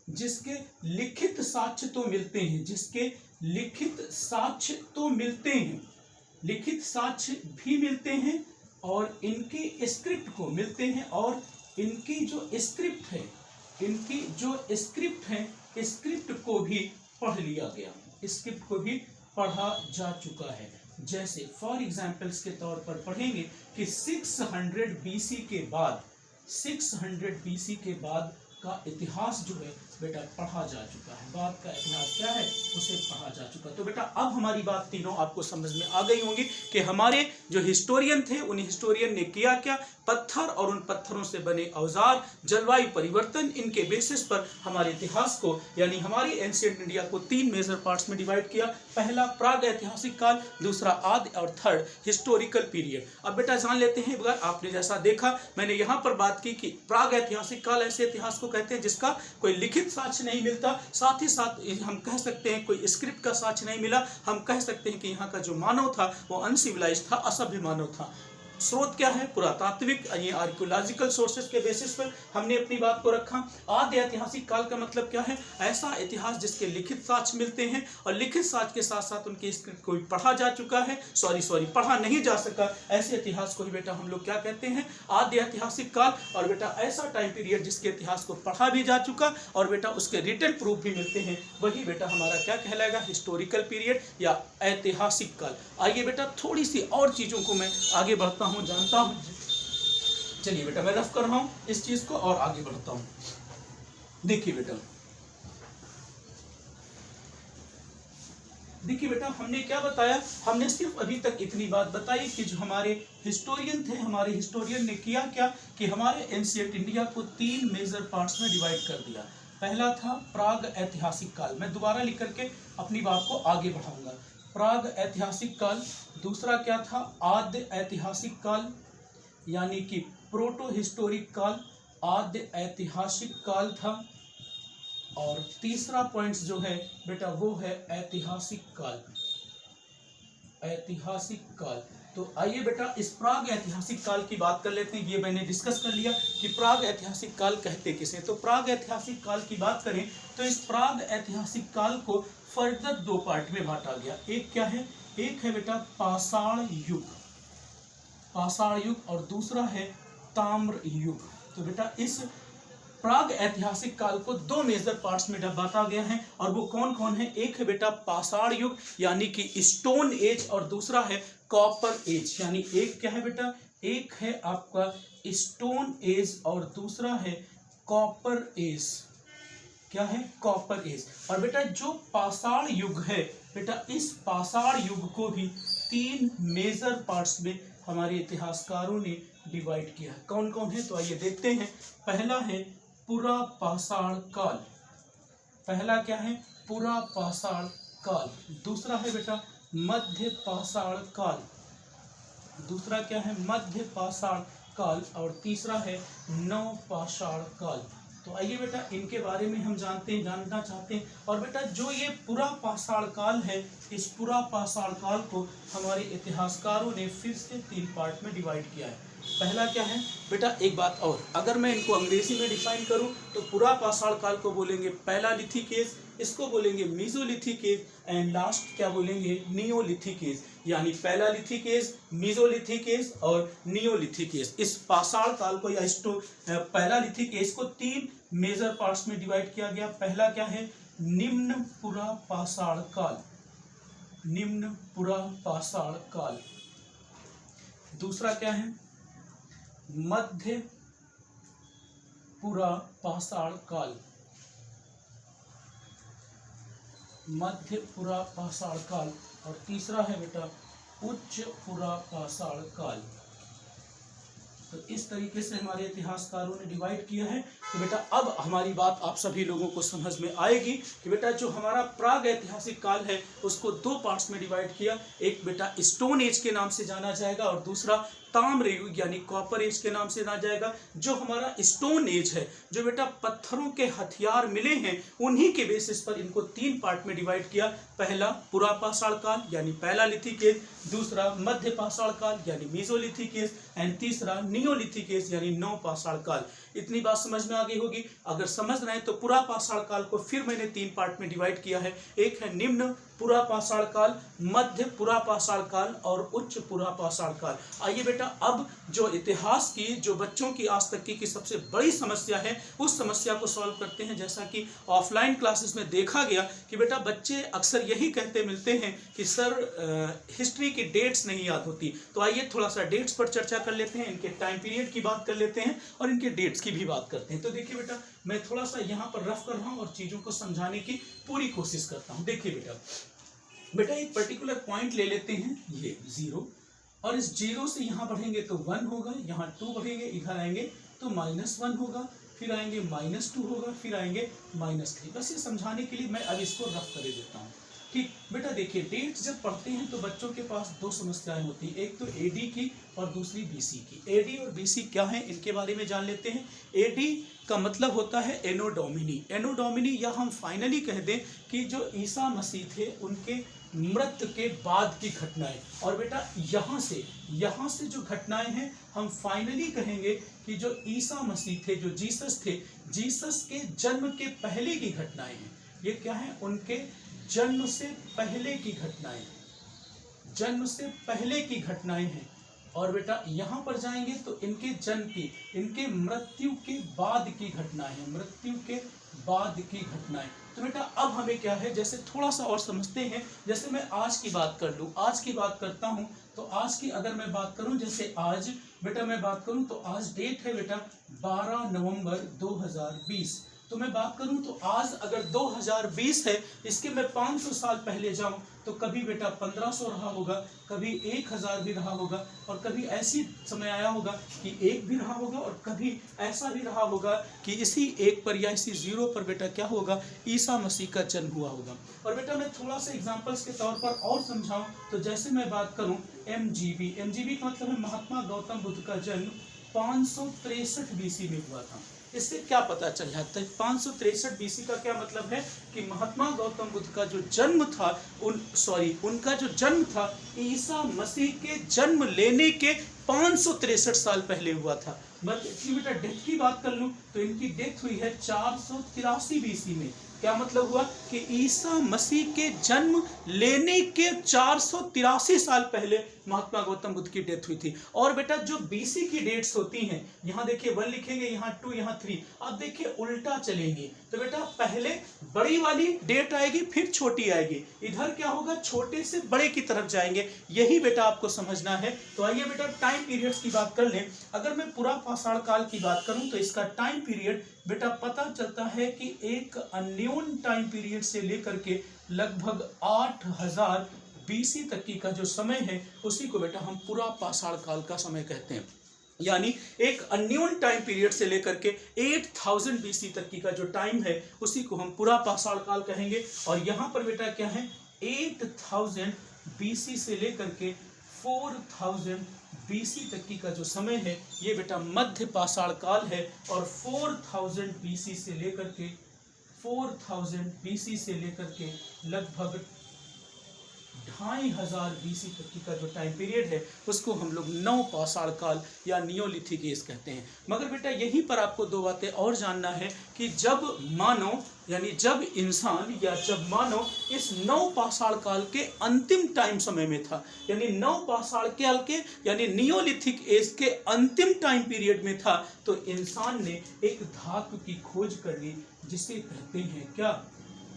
जिसके लिखित साक्ष्य तो मिलते हैं, जिसके लिखित साक्ष्य तो मिलते हैं, लिखित साक्ष्य भी मिलते हैं और इनकी स्क्रिप्ट को मिलते हैं और इनकी जो स्क्रिप्ट है, इनकी जो स्क्रिप्ट है, स्क्रिप्ट को भी पढ़ लिया गया, स्क्रिप्ट को भी पढ़ा जा चुका है। जैसे फॉर एग्जाम्पल्स के तौर पर पढ़ेंगे कि 600 BC के बाद, 600 BC के बाद का इतिहास जो है बेटा पढ़ा जा चुका है। बाद का इतिहास क्या है उसे पढ़ा जा चुका। तो बेटा अब हमारी बात तीनों आपको समझ में आ गई होंगी कि हमारे जो हिस्टोरियन थे उन हिस्टोरियन ने किया क्या, पत्थर और उन पत्थरों से बने औजार, जलवायु परिवर्तन, इनके बेसिस पर हमारे इतिहास को यानी हमारी एंशिएंट इंडिया को 3 मेजर पार्ट्स में डिवाइड किया। पहला प्राग ऐतिहासिक काल, दूसरा आदि और थर्ड हिस्टोरिकल पीरियड। अब बेटा जान लेते हैं, अगर आपने जैसा देखा मैंने यहाँ पर बात की कि प्राग ऐतिहासिक काल ऐसे इतिहास को कहते हैं जिसका कोई लिखित साक्ष्य नहीं मिलता, साथ ही साथ हम कह सकते हैं कोई स्क्रिप्ट का साक्ष्य नहीं मिला। हम कह सकते हैं कि यहाँ का जो मानव था वो अनसिविलाइज्ड था, असभ्य मानव था। स्रोत क्या है? पुरातात्विक, ये आर्कियोलॉजिकल सोर्सेज के बेसिस पर हमने अपनी बात को रखा। आद्य ऐतिहासिक काल का मतलब क्या है? ऐसा इतिहास जिसके लिखित साक्ष्य मिलते हैं और लिखित साक्ष्य के साथ साथ उनके स्क्रिप्ट कोई पढ़ा जा चुका है, पढ़ा नहीं जा सका, ऐसे इतिहास को ही बेटा हम लोग क्या कहते हैं? आद्य ऐतिहासिक काल। और बेटा ऐसा टाइम पीरियड जिसके इतिहास को पढ़ा भी जा चुका और बेटा उसके रिटन प्रूफ भी मिलते हैं, वही बेटा हमारा क्या कहलाएगा? हिस्टोरिकल पीरियड या ऐतिहासिक काल। आइए बेटा थोड़ी सी और चीजों को मैं आगे बढ़ता हूं, जानता हूं। चलिए बेटा मैं रफ कर रहा हूं इस चीज को और आगे बढ़ता हूं। देखिए बेटा हमने क्या बताया? हमने सिर्फ अभी तक इतनी बात बताई कि जो हमारे हिस्टोरियन थे, हमारे हिस्टोरियन ने किया क्या कि हमारे एंशिएंट इंडिया को 3 मेजर पार्ट्स में डिवाइड कर दिया। पहला था प्राग ऐतिहासिक काल, मैं दोबारा लिख करके अपनी बात को आगे बढ़ाऊंगा। प्राग ऐतिहासिक काल। दूसरा क्या था? आद्य ऐतिहासिक काल यानी कि प्रोटो हिस्टोरिक काल, आद्य ऐतिहासिक काल था। और तीसरा पॉइंट जो है बेटा वो है ऐतिहासिक काल, ऐतिहासिक काल। तो आइए बेटा इस प्राग ऐतिहासिक काल की बात कर लेते हैं। ये मैंने डिस्कस कर लिया कि प्राग ऐतिहासिक काल कहते किसे। तो प्राग ऐतिहासिक काल की बात करें तो इस प्राग ऐतिहासिक काल को फर्दर 2 पार्ट में बांटा गया। एक क्या है? एक है बेटा पाषाण युग, पाषाण युग, और दूसरा है ताम्र युग। तो बेटा इस प्राग ऐतिहासिक काल को 2 मेजर पार्ट्स में बांटा गया है और वो कौन कौन है? एक है बेटा पाषाण युग यानी कि स्टोन एज और दूसरा है कॉपर एज। यानी एक क्या है बेटा? एक है आपका स्टोन एज और दूसरा है कॉपर एज। क्या है? Copper age. और बेटा जो पाषाण युग है बेटा, इस पाषाण युग को भी 3 मेजर पार्ट्स में हमारे इतिहासकारों ने डिवाइड किया है। कौन कौन है? तो आइए देखते हैं। पहला है पुरा पाषाण काल। पहला क्या है? पुरा पाषाण काल। दूसरा है बेटा मध्य पाषाण काल। दूसरा क्या है? मध्य पाषाण काल। और तीसरा है नव पाषाण काल। तो आइए बेटा इनके बारे में हम जानना चाहते हैं। और बेटा जो ये पुरा पाषाण काल है, इस पुरा पाषाण काल को हमारे इतिहासकारों ने फिर से 3 पार्ट में डिवाइड किया है। पहला क्या है बेटा? एक बात और, अगर मैं इनको अंग्रेजी में डिफाइन करूं तो पुरा पाषाण काल को बोलेंगे पैलालिथिक एज, इसको बोलेंगे मेसोलिथिक एज, एंड लास्ट क्या बोलेंगे? Neolithic age. यानी पैलालिथिक एज, मेसोलिथिक एज और नियोलिथिक एज। इस पाषाण काल को या पैलालिथिक एज को 3 मेजर पार्ट्स में डिवाइड किया गया। पहला क्या है? निम्न पुरा पाषाण काल, निम्न पुरा पाषाण काल। दूसरा क्या है? मध्य पुरा पाषाण काल, मध्य पुरा पाषाण काल। और तीसरा है बेटा उच्च पुरा पाषाण काल। तो इस तरीके से हमारे इतिहासकारों ने डिवाइड किया है। तो बेटा अब हमारी बात आप सभी लोगों को समझ में आएगी कि बेटा जो हमारा प्राग ऐतिहासिक काल है उसको 2 पार्ट्स में डिवाइड किया। एक बेटा स्टोन एज के नाम से जाना जाएगा और दूसरा ताम्र युग यानी कॉपर एज के नाम से जाना जाएगा। जो हमारा स्टोन एज है, जो बेटा पत्थरों के हथियार मिले हैं, उन्हीं के बेसिस पर इनको 3 पार्ट में डिवाइड किया। पहला पुरा पाषाण काल यानी पैलालिथिक एज, दूसरा मध्य पाषाण काल यानी मेसोलिथिक एज, एंड तीसरा नियोलिथिक एज यानी नव पाषाण काल। इतनी बात समझ में आ गई होगी। अगर समझ रहे हैं तो पुरा पाषाण काल को फिर मैंने 3 पार्ट में डिवाइड किया है। एक है निम्न पुरा पाषाण काल, मध्य पुरा पाषाण काल और उच्च पुरा पाषाण काल। आइए बेटा अब जो इतिहास की, जो बच्चों की आज तक की सबसे बड़ी समस्या है, उस समस्या को सॉल्व करते हैं। जैसा कि ऑफलाइन क्लासेस में देखा गया कि बेटा बच्चे अक्सर यही कहते मिलते हैं कि सर हिस्ट्री की डेट्स नहीं याद होती। तो आइए थोड़ा सा डेट्स पर चर्चा कर लेते हैं, इनके टाइम पीरियड की बात कर लेते हैं और इनके डेट्स की भी बात करते हैं। तो देखिए बेटा मैं थोड़ा सा यहाँ पर रफ कर रहा हूँ और चीज़ों को समझाने की पूरी कोशिश करता हूँ। देखिए बेटा एक पर्टिकुलर पॉइंट ले लेते हैं, ये 0, और इस 0 से यहाँ बढ़ेंगे तो 1 होगा, यहाँ 2 बढ़ेंगे, इधर आएंगे तो -1 होगा, फिर आएंगे -2 होगा, फिर आएंगे -3। बस ये समझाने के लिए मैं अब इसको रफ कर देता हूँ। ठीक बेटा, देखिए डेट जब पढ़ते हैं तो बच्चों के पास दो समस्याएं होती हैं, एक तो एडी की और दूसरी बीसी की। एडी और बीसी क्या है, इनके बारे में जान लेते हैं। एडी का मतलब होता है एनो डोमिनी। एनो डोमिनी, या हम फाइनली कह दें कि जो ईसा मसीह थे उनके मृत्यु के बाद की घटनाएं। और बेटा यहाँ से जो घटनाएं हैं हम फाइनली कहेंगे कि जो ईसा मसीह थे, जो जीसस थे, जीसस के जन्म के पहले की घटनाएं हैं। ये क्या है, उनके जन्म से पहले की घटनाएं, जन्म से पहले की घटनाएं हैं। और बेटा यहाँ पर जाएंगे तो इनके जन्म की, इनके मृत्यु के बाद की घटनाएं हैं, मृत्यु के बाद की घटनाएं। तो बेटा अब हमें क्या है, जैसे थोड़ा सा और समझते हैं। जैसे मैं आज की बात कर लूँ, आज की बात करता हूँ, तो आज की अगर मैं बात करूँ, जैसे आज बेटा मैं बात करूँ तो आज डेट है बेटा 12 नवंबर 2020। तो मैं बात करूं तो आज अगर 2020 है, इसके मैं 500 साल पहले जाऊं तो कभी बेटा 1500 रहा होगा, कभी 1000 भी रहा होगा, और कभी ऐसी समय आया होगा कि 1 भी रहा होगा, और कभी ऐसा भी रहा होगा कि इसी 1 पर या इसी 0 पर बेटा क्या होगा, ईसा मसीह का जन्म हुआ होगा। और बेटा मैं थोड़ा सा एग्जाम्पल्स के तौर पर और समझाऊं तो जैसे मैं बात करूं MGB, MGB का मतलब है महात्मा गौतम बुद्ध का जन्म 563 BC में हुआ था। इससे क्या पता चल जाता है, 563 BC का क्या मतलब है कि महात्मा गौतम बुद्ध का जो जन्म था, उनका जो जन्म था ईसा मसीह के जन्म लेने के 563 साल पहले हुआ था। बस इतनी बेटा डेथ की बात कर लूं तो इनकी डेथ हुई है 483 BC में। क्या मतलब हुआ कि ईसा मसीह के जन्म लेने के 483 साल पहले महात्मा गौतम बुद्ध की डेथ हुई थी। और बेटा जो बीसी की डेट्स होती हैं, यहाँ देखिए 1 लिखेंगे, यहाँ 2, यहाँ 3, आप देखिए उल्टा चलेंगे। तो बेटा पहले बड़ी वाली डेट आएगी, फिर छोटी आएगी, इधर क्या होगा, छोटे से बड़े की तरफ जाएंगे। यही बेटा आपको समझना है। तो आइए बेटा टाइम पीरियड्स की बात कर लें। अगर मैं पूरा पाषाण काल की बात करूं तो इसका टाइम पीरियड बेटा पता चलता है कि एक अन्योन टाइम पीरियड से लेकर के लगभग 8000 BC तक की का जो समय है उसी को बेटा हम पूरा पाषाण काल का समय कहते हैं। यानी एक अन्योन टाइम पीरियड से लेकर के 8000 BC तक की का जो टाइम है उसी को हम पूरा पाषाण काल कहेंगे। और यहाँ पर बेटा क्या है, 8000 BC से लेकर के 4000 BC तक की का जो समय है ये बेटा मध्य पाषाण काल है। और 4000 BC से लेकर के 4000 BC से लेकर के लगभग 2500 BC तक की का जो टाइम पीरियड है उसको हम लोग नव पाषाण काल या नियोलिथिक एज कहते हैं। मगर बेटा यहीं पर आपको 2 बातें और जानना है कि जब मानव यानी जब इंसान या जब मानव इस नव पाषाण काल के अंतिम टाइम समय में था, यानी नव पाषाण काल के यानी नियोलिथिक एज के अंतिम टाइम पीरियड में था, तो इंसान ने एक धातु की खोज कर ली जिसे कहते हैं क्या,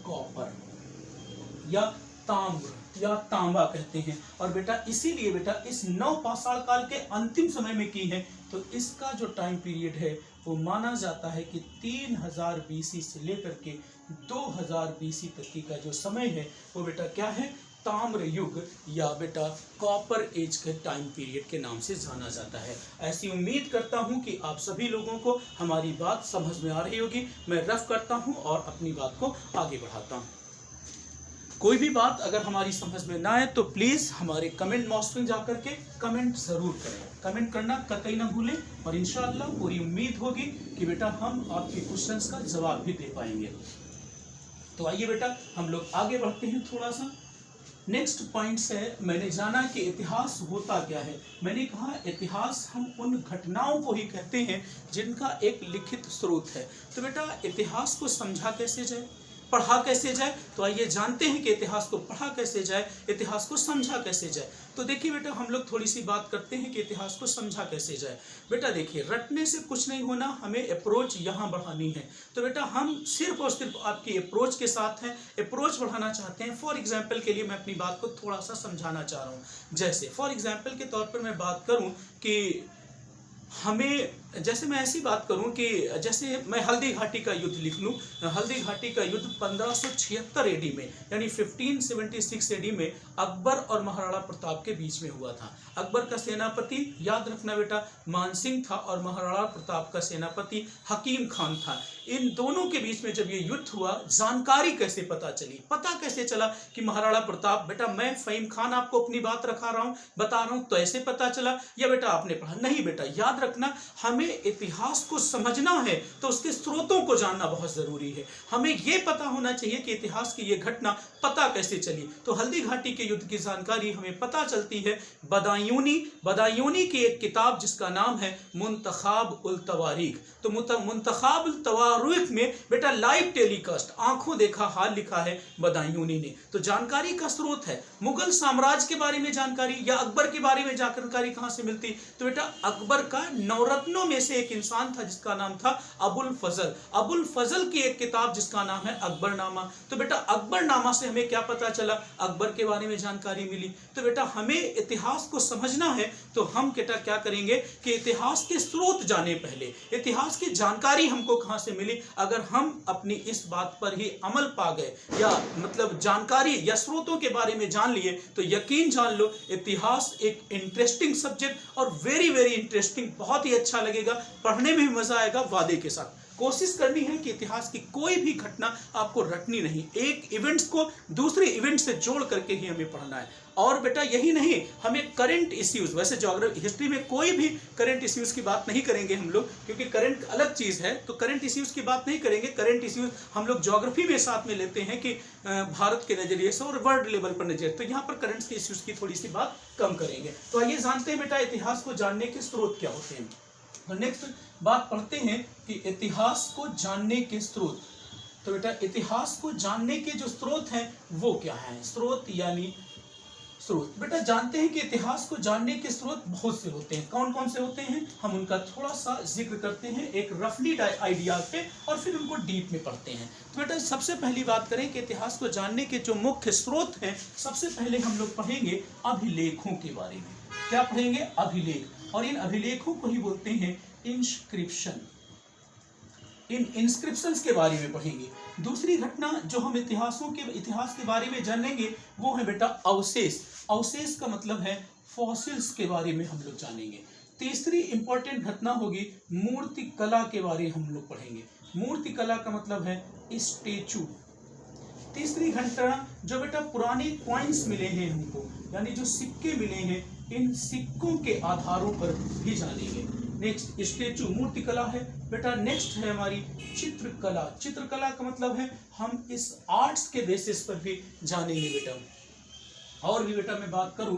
कॉपर या ताम्र या तांबा कहते हैं। और बेटा इसीलिए बेटा इस नव पाषाण काल के अंतिम समय में की है, तो इसका जो टाइम पीरियड है वो माना जाता है कि 3000 BC से लेकर के 2000 BC तक की का जो समय है वो बेटा क्या है, ताम्र युग या बेटा कॉपर एज के टाइम पीरियड के नाम से जाना जाता है। ऐसी उम्मीद करता हूं कि आप सभी लोगों को हमारी बात समझ में आ रही होगी। मैं रफ करता हूं और अपनी बात को आगे बढ़ाता हूं। कोई भी बात अगर हमारी समझ में ना आए तो प्लीज़ हमारे कमेंट बॉक्स में जाकर के कमेंट ज़रूर करें। कमेंट करना कतई ना भूलें और इंशाअल्लाह पूरी उम्मीद होगी कि बेटा हम आपके क्वेश्चंस का जवाब भी दे पाएंगे। तो आइए बेटा हम लोग आगे बढ़ते हैं थोड़ा सा। नेक्स्ट पॉइंट्स है, मैंने जाना कि इतिहास होता क्या है। मैंने कहा इतिहास हम उन घटनाओं को ही कहते हैं जिनका एक लिखित स्रोत है। तो बेटा इतिहास को समझा कैसे जाए, पढ़ा कैसे जाए, तो आइए जानते हैं कि इतिहास को पढ़ा कैसे जाए, इतिहास को समझा कैसे जाए। तो देखिए बेटा हम लोग थोड़ी सी बात करते हैं कि इतिहास को समझा कैसे जाए। बेटा देखिए रटने से कुछ नहीं होना, हमें अप्रोच यहाँ बढ़ानी है। तो बेटा हम सिर्फ और सिर्फ आपकी अप्रोच के साथ हैं, अप्रोच बढ़ाना चाहते हैं। फॉर एग्जाम्पल के लिए मैं अपनी बात को थोड़ा सा समझाना चाह रहा हूँ। जैसे फॉर एग्जाम्पल के तौर पर मैं बात करूँ कि हमें, जैसे मैं ऐसी बात करूं कि जैसे मैं हल्दी घाटी का युद्ध लिख लूं। हल्दी घाटी का युद्ध 1576 AD में यानी 1576 AD में अकबर और महाराणा प्रताप के बीच में हुआ था। अकबर का सेनापति याद रखना बेटा मानसिंह था और महाराणा प्रताप का सेनापति हकीम खान था। इन दोनों के बीच में जब ये युद्ध हुआ, जानकारी कैसे पता चली, पता कैसे चला कि महाराणा प्रताप, बेटा मैं फहीम खान आपको अपनी बात बता रहा हूं तो ऐसे पता चला, या बेटा आपने पढ़ा? नहीं बेटा, याद रखना, हमें इतिहास को समझना है तो उसके स्रोतों को जानना बहुत जरूरी है। हमें यह पता होना चाहिए कि इतिहास की यह घटना पता कैसे चली। तो हल्दी घाटी के युद्ध की जानकारी हमें पता चलती है बदायूनी की एक किताब जिसका नाम है मुंतखाब उल तवारीख। तो मुंतखाब उल तवारीख में बेटा लाइव टेलीकास्ट, आंखों देखा हाल लिखा है बदायूनी ने। तो जानकारी का स्रोत है। मुगल साम्राज्य के बारे में जानकारी या अकबर के बारे में जानकारी कहां से मिलती? तो बेटा अकबर का नवरत्नों में से एक इंसान था जिसका नाम था अबुल फजल की एक किताब जिसका नाम है अकबरनामा। तो बेटा अकबरनामा से हमें क्या पता चला? अकबर के बारे में जानकारी मिली। तो बेटा हमें इतिहास को समझना है तो हम बेटा क्या करेंगे कि इतिहास के स्रोत जाने, पहले इतिहास की जानकारी हमको कहां से मिली। अगर हम अपनी इस बात पर ही अमल पा गए, या मतलब जानकारी या स्रोतों के बारे में जान लिए, तो यकीन जान लो इतिहास एक इंटरेस्टिंग सब्जेक्ट और वेरी वेरी इंटरेस्टिंग, बहुत ही अच्छा लगेगा, पढ़ने में भी मजा आएगा। वादे के साथ कोशिश करनी है कि इतिहास की कोई भी घटना आपको रटनी नहीं, एक इवेंट्स को दूसरे इवेंट से जोड़ करके ही हमें पढ़ना है। और बेटा यही नहीं, हमें करंट इश्यूज, वैसे ज्योग्राफी हिस्ट्री में कोई भी करंट इश्यूज की बात नहीं करेंगे हम लोग, क्योंकि करंट अलग चीज है, तो करंट इश्यूज की बात नहीं करेंगे। करंट इश्यूज हम लोग ज्योग्राफी में साथ में लेते हैं कि भारत के नजरिए से और वर्ल्ड लेवल पर नजरिए, तो यहाँ पर करंट के इश्यूज की थोड़ी सी बात कम करेंगे। तो आइए जानते हैं बेटा इतिहास को जानने के स्रोत क्या होते हैं। तो नेक्स्ट बात पढ़ते हैं कि इतिहास को जानने के स्रोत। तो बेटा इतिहास को जानने के जो स्रोत हैं वो क्या हैं? स्रोत यानी स्रोत, बेटा जानते हैं कि इतिहास को जानने के स्रोत बहुत से होते हैं। कौन कौन से होते हैं हम उनका थोड़ा सा जिक्र करते हैं एक रफली आइडिया पे, और फिर उनको डीप में पढ़ते हैं। तो बेटा सबसे पहली बात करें कि इतिहास को जानने के जो मुख्य स्रोत हैं, सबसे पहले हम लोग पढ़ेंगे अभिलेखों के बारे में। क्या पढ़ेंगे? अभिलेख। और इन अभिलेखों को ही बोलते हैं इंस्क्रिप्शन। इन इंस्क्रिप्शंस के बारे में पढ़ेंगे। दूसरी घटना जो हम इतिहास के बारे में जानेंगे वो है बेटा अवशेष। अवशेष का मतलब है फॉसिल्स के बारे में हम लोग जानेंगे। तीसरी इंपॉर्टेंट घटना होगी मूर्ति कला के बारे में हम लोग पढ़ेंगे। मूर्ति कला का मतलब है स्टेचू। तीसरी घटना जो बेटा पुराने कॉइन्स मिले हैं हमको, यानी जो सिक्के मिले हैं, इन सिक्कों के आधारों पर भी जानेंगे। नेक्स्ट स्टेचू, मूर्ति कला है बेटा। नेक्स्ट है हमारी चित्रकला। चित्रकला का मतलब है हम इस आर्ट्स के बेसिस पर भी जानेंगे बेटा। और भी बेटा मैं बात करूं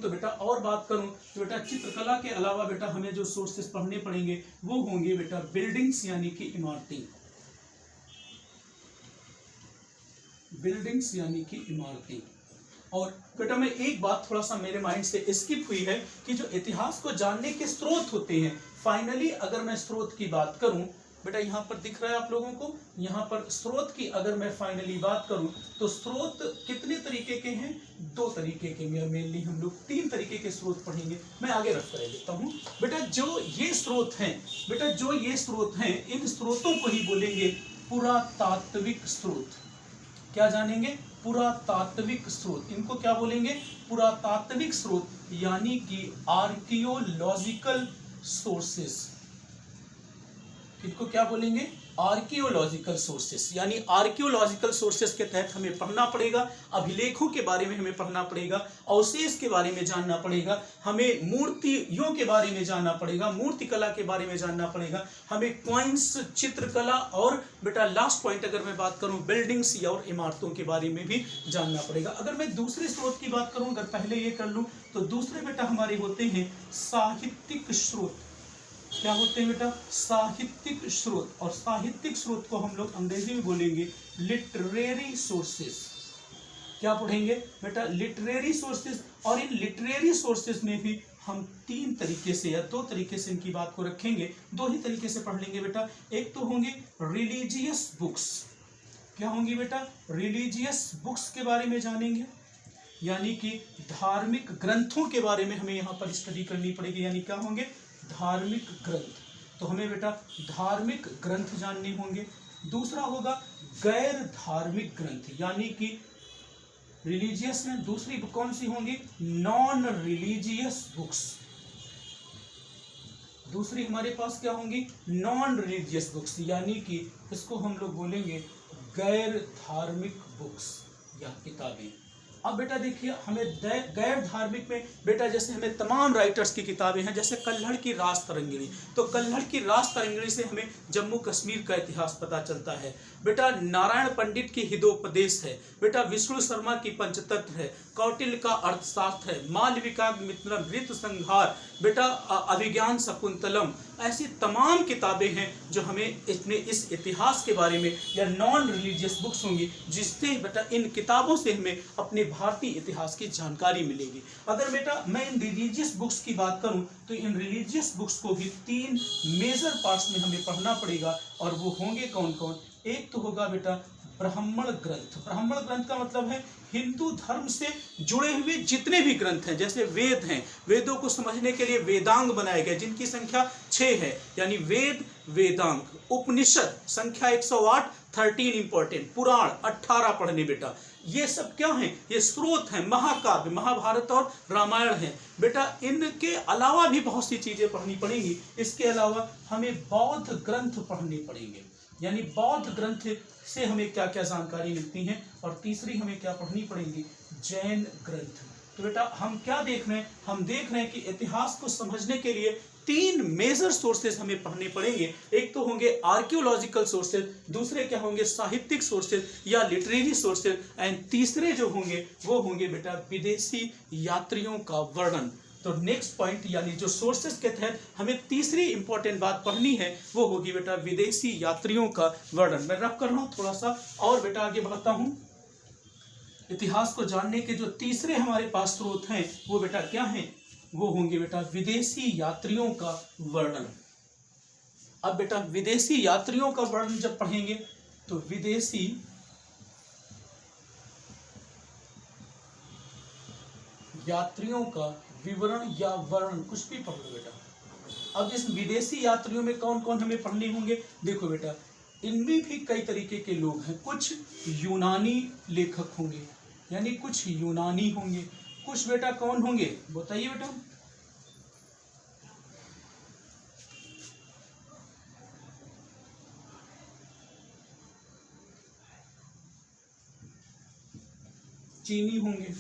तो बेटा चित्रकला के अलावा बेटा हमें जो सोर्सेस पढ़ने पड़ेंगे वो होंगे बेटा बिल्डिंग्स यानी कि इमारतें। बिल्डिंग्स यानी कि इमारतें। और बेटा मैं एक बात थोड़ा सा मेरे माइंड से स्किप हुई है कि जो इतिहास को जानने के स्रोत होते हैं, फाइनली अगर मैं स्रोत की बात करूं, बेटा यहाँ पर दिख रहा है आप लोगों को, यहाँ पर स्रोत की अगर मैं फाइनली बात करूं तो स्रोत कितने तरीके के हैं? 2 तरीके के। मेनली हम लोग 3 तरीके के स्रोत पढ़ेंगे। मैं आगे रख कर देता हूँ बेटा। जो ये स्रोत हैं, इन स्रोतों को ही बोलेंगे पुरातात्विक स्रोत। क्या जानेंगे? पुरातात्विक स्रोत। इनको क्या बोलेंगे? पुरातात्विक स्रोत, यानी कि आर्कियोलॉजिकल सोर्सेस। इनको क्या बोलेंगे? Archaeological sources. यानी आर्कियोलॉजिकल सोर्सेस के तहत हमें पढ़ना पड़ेगा, अभिलेखों के बारे में हमें पढ़ना पड़ेगा, अवशेष के बारे में जानना पड़ेगा, हमें मूर्तियों के बारे में जानना पड़ेगा, मूर्ति कला के बारे में जानना पड़ेगा, हमें कॉइन्स, चित्रकला, और बेटा लास्ट पॉइंट अगर मैं बात करूं बिल्डिंग्स या और इमारतों के बारे में भी जानना पड़ेगा। अगर मैं दूसरे स्रोत की बात करूं, अगर पहले ये कर लूं, तो दूसरे बेटा हमारे होते हैं साहित्यिक स्रोत। क्या होते हैं बेटा? साहित्यिक स्रोत। और साहित्यिक स्रोत को हम लोग अंग्रेजी में बोलेंगे लिटरेरी सोर्सेस। क्या पढ़ेंगे बेटा? Literary sources. और इन लिटरेरी सोर्सेस में भी हम 3 तरीके से या 2 तरीके से इनकी बात को रखेंगे। 2 ही तरीके से पढ़ लेंगे बेटा। एक तो होंगे रिलीजियस बुक्स। क्या होंगी बेटा? रिलीजियस बुक्स के बारे में जानेंगे, यानी कि धार्मिक ग्रंथों के बारे में हमें यहाँ पर स्टडी करनी पड़ेगी। यानी क्या होंगे? धार्मिक ग्रंथ। तो हमें बेटा धार्मिक ग्रंथ जानने होंगे। दूसरा होगा गैर धार्मिक ग्रंथ, यानी कि रिलीजियस में दूसरी कौन सी होंगी? Non religious books. दूसरी हमारे पास क्या होंगी, नॉन रिलीजियस बुक्स, यानी कि इसको हम लोग बोलेंगे गैर धार्मिक बुक्स या किताबें। अब बेटा देखिए, हमें गैर धार्मिक में बेटा जैसे हमें तमाम राइटर्स की किताबें हैं, जैसे कल्हड़ की राज तरंगिणी, तो कल्हड़ की राज तरंगिणी से हमें जम्मू कश्मीर का इतिहास पता चलता है। बेटा नारायण पंडित की हितोपदेश है, बेटा विष्णु शर्मा की पंचतत्व है, कौटिल्य का अर्थशास्त्र है, मालविका मित्रम ऋत संहार, बेटा अभिज्ञान शकुंतलम, ऐसी तमाम किताबें हैं जो हमें इस इतिहास के बारे में या नॉन रिलीजियस बुक्स होंगी, जिससे बेटा इन किताबों से हमें अपने भारतीय इतिहास की जानकारी मिलेगी। अगर बेटा मैं इन रिलीजियस बुक्स की बात करूं तो इन रिलीजियस बुक्स को भी 3 मेजर पार्ट्स में हमें पढ़ना पड़ेगा, और वो होंगे कौन कौन। एक तो होगा बेटा ब्राह्मण ग्रंथ। ब्राह्मण ग्रंथ का मतलब है हिंदू धर्म से जुड़े हुए जितने भी ग्रंथ हैं, जैसे वेद हैं, वेदों को समझने के लिए वेदांग बनाए गए जिनकी संख्या 6 है, यानी वेद वेदांग। उपनिषद संख्या 108, 13 इंपॉर्टेंट। पुराण 18 पढ़ने बेटा। ये सब क्या हैं, ये स्रोत हैं। महाकाव्य महाभारत और रामायण है बेटा। इनके अलावा भी बहुत सी चीजें पढ़नी पड़ेंगी। इसके अलावा हमें बौद्ध ग्रंथ पढ़ने पड़ेंगे, यानी बौद्ध ग्रंथ से हमें क्या क्या जानकारी मिलती है। और तीसरी हमें क्या पढ़नी पड़ेगी, जैन ग्रंथ। तो बेटा हम क्या देख रहे हैं, हम देख रहे हैं कि इतिहास को समझने के लिए 3 मेजर सोर्सेज हमें पढ़ने पड़ेंगे। एक तो होंगे आर्कियोलॉजिकल सोर्सेज, दूसरे क्या होंगे साहित्यिक सोर्सेज या लिटरेरी सोर्सेज, एंड तीसरे जो होंगे वो होंगे बेटा विदेशी यात्रियों का वर्णन। तो नेक्स्ट पॉइंट यानी जो सोर्सेज के तहत हमें तीसरी इंपॉर्टेंट बात पढ़नी है वो होगी बेटा विदेशी यात्रियों का वर्णन। मैं रफ कर रहा हूँ थोड़ा सा और बेटा आगे बढ़ता हूँ। इतिहास को जानने के जो तीसरे हमारे पास स्रोत हैं वो बेटा क्या हैं, वो होंगे बेटा विदेशी यात्रियों का वर्णन। अब बेटा विदेशी यात्रियों का वर्णन जब पढ़ेंगे तो विदेशी यात्रियों का विवरण या वर्णन, कुछ भी पढ़ लो बेटा। अब इस विदेशी यात्रियों में कौन कौन हमें पढ़ने होंगे, देखो बेटा इनमें भी कई तरीके के लोग हैं। कुछ यूनानी लेखक होंगे, यानी कुछ यूनानी होंगे, कुछ बेटा कौन होंगे बताइए बेटा, चीनी होंगे,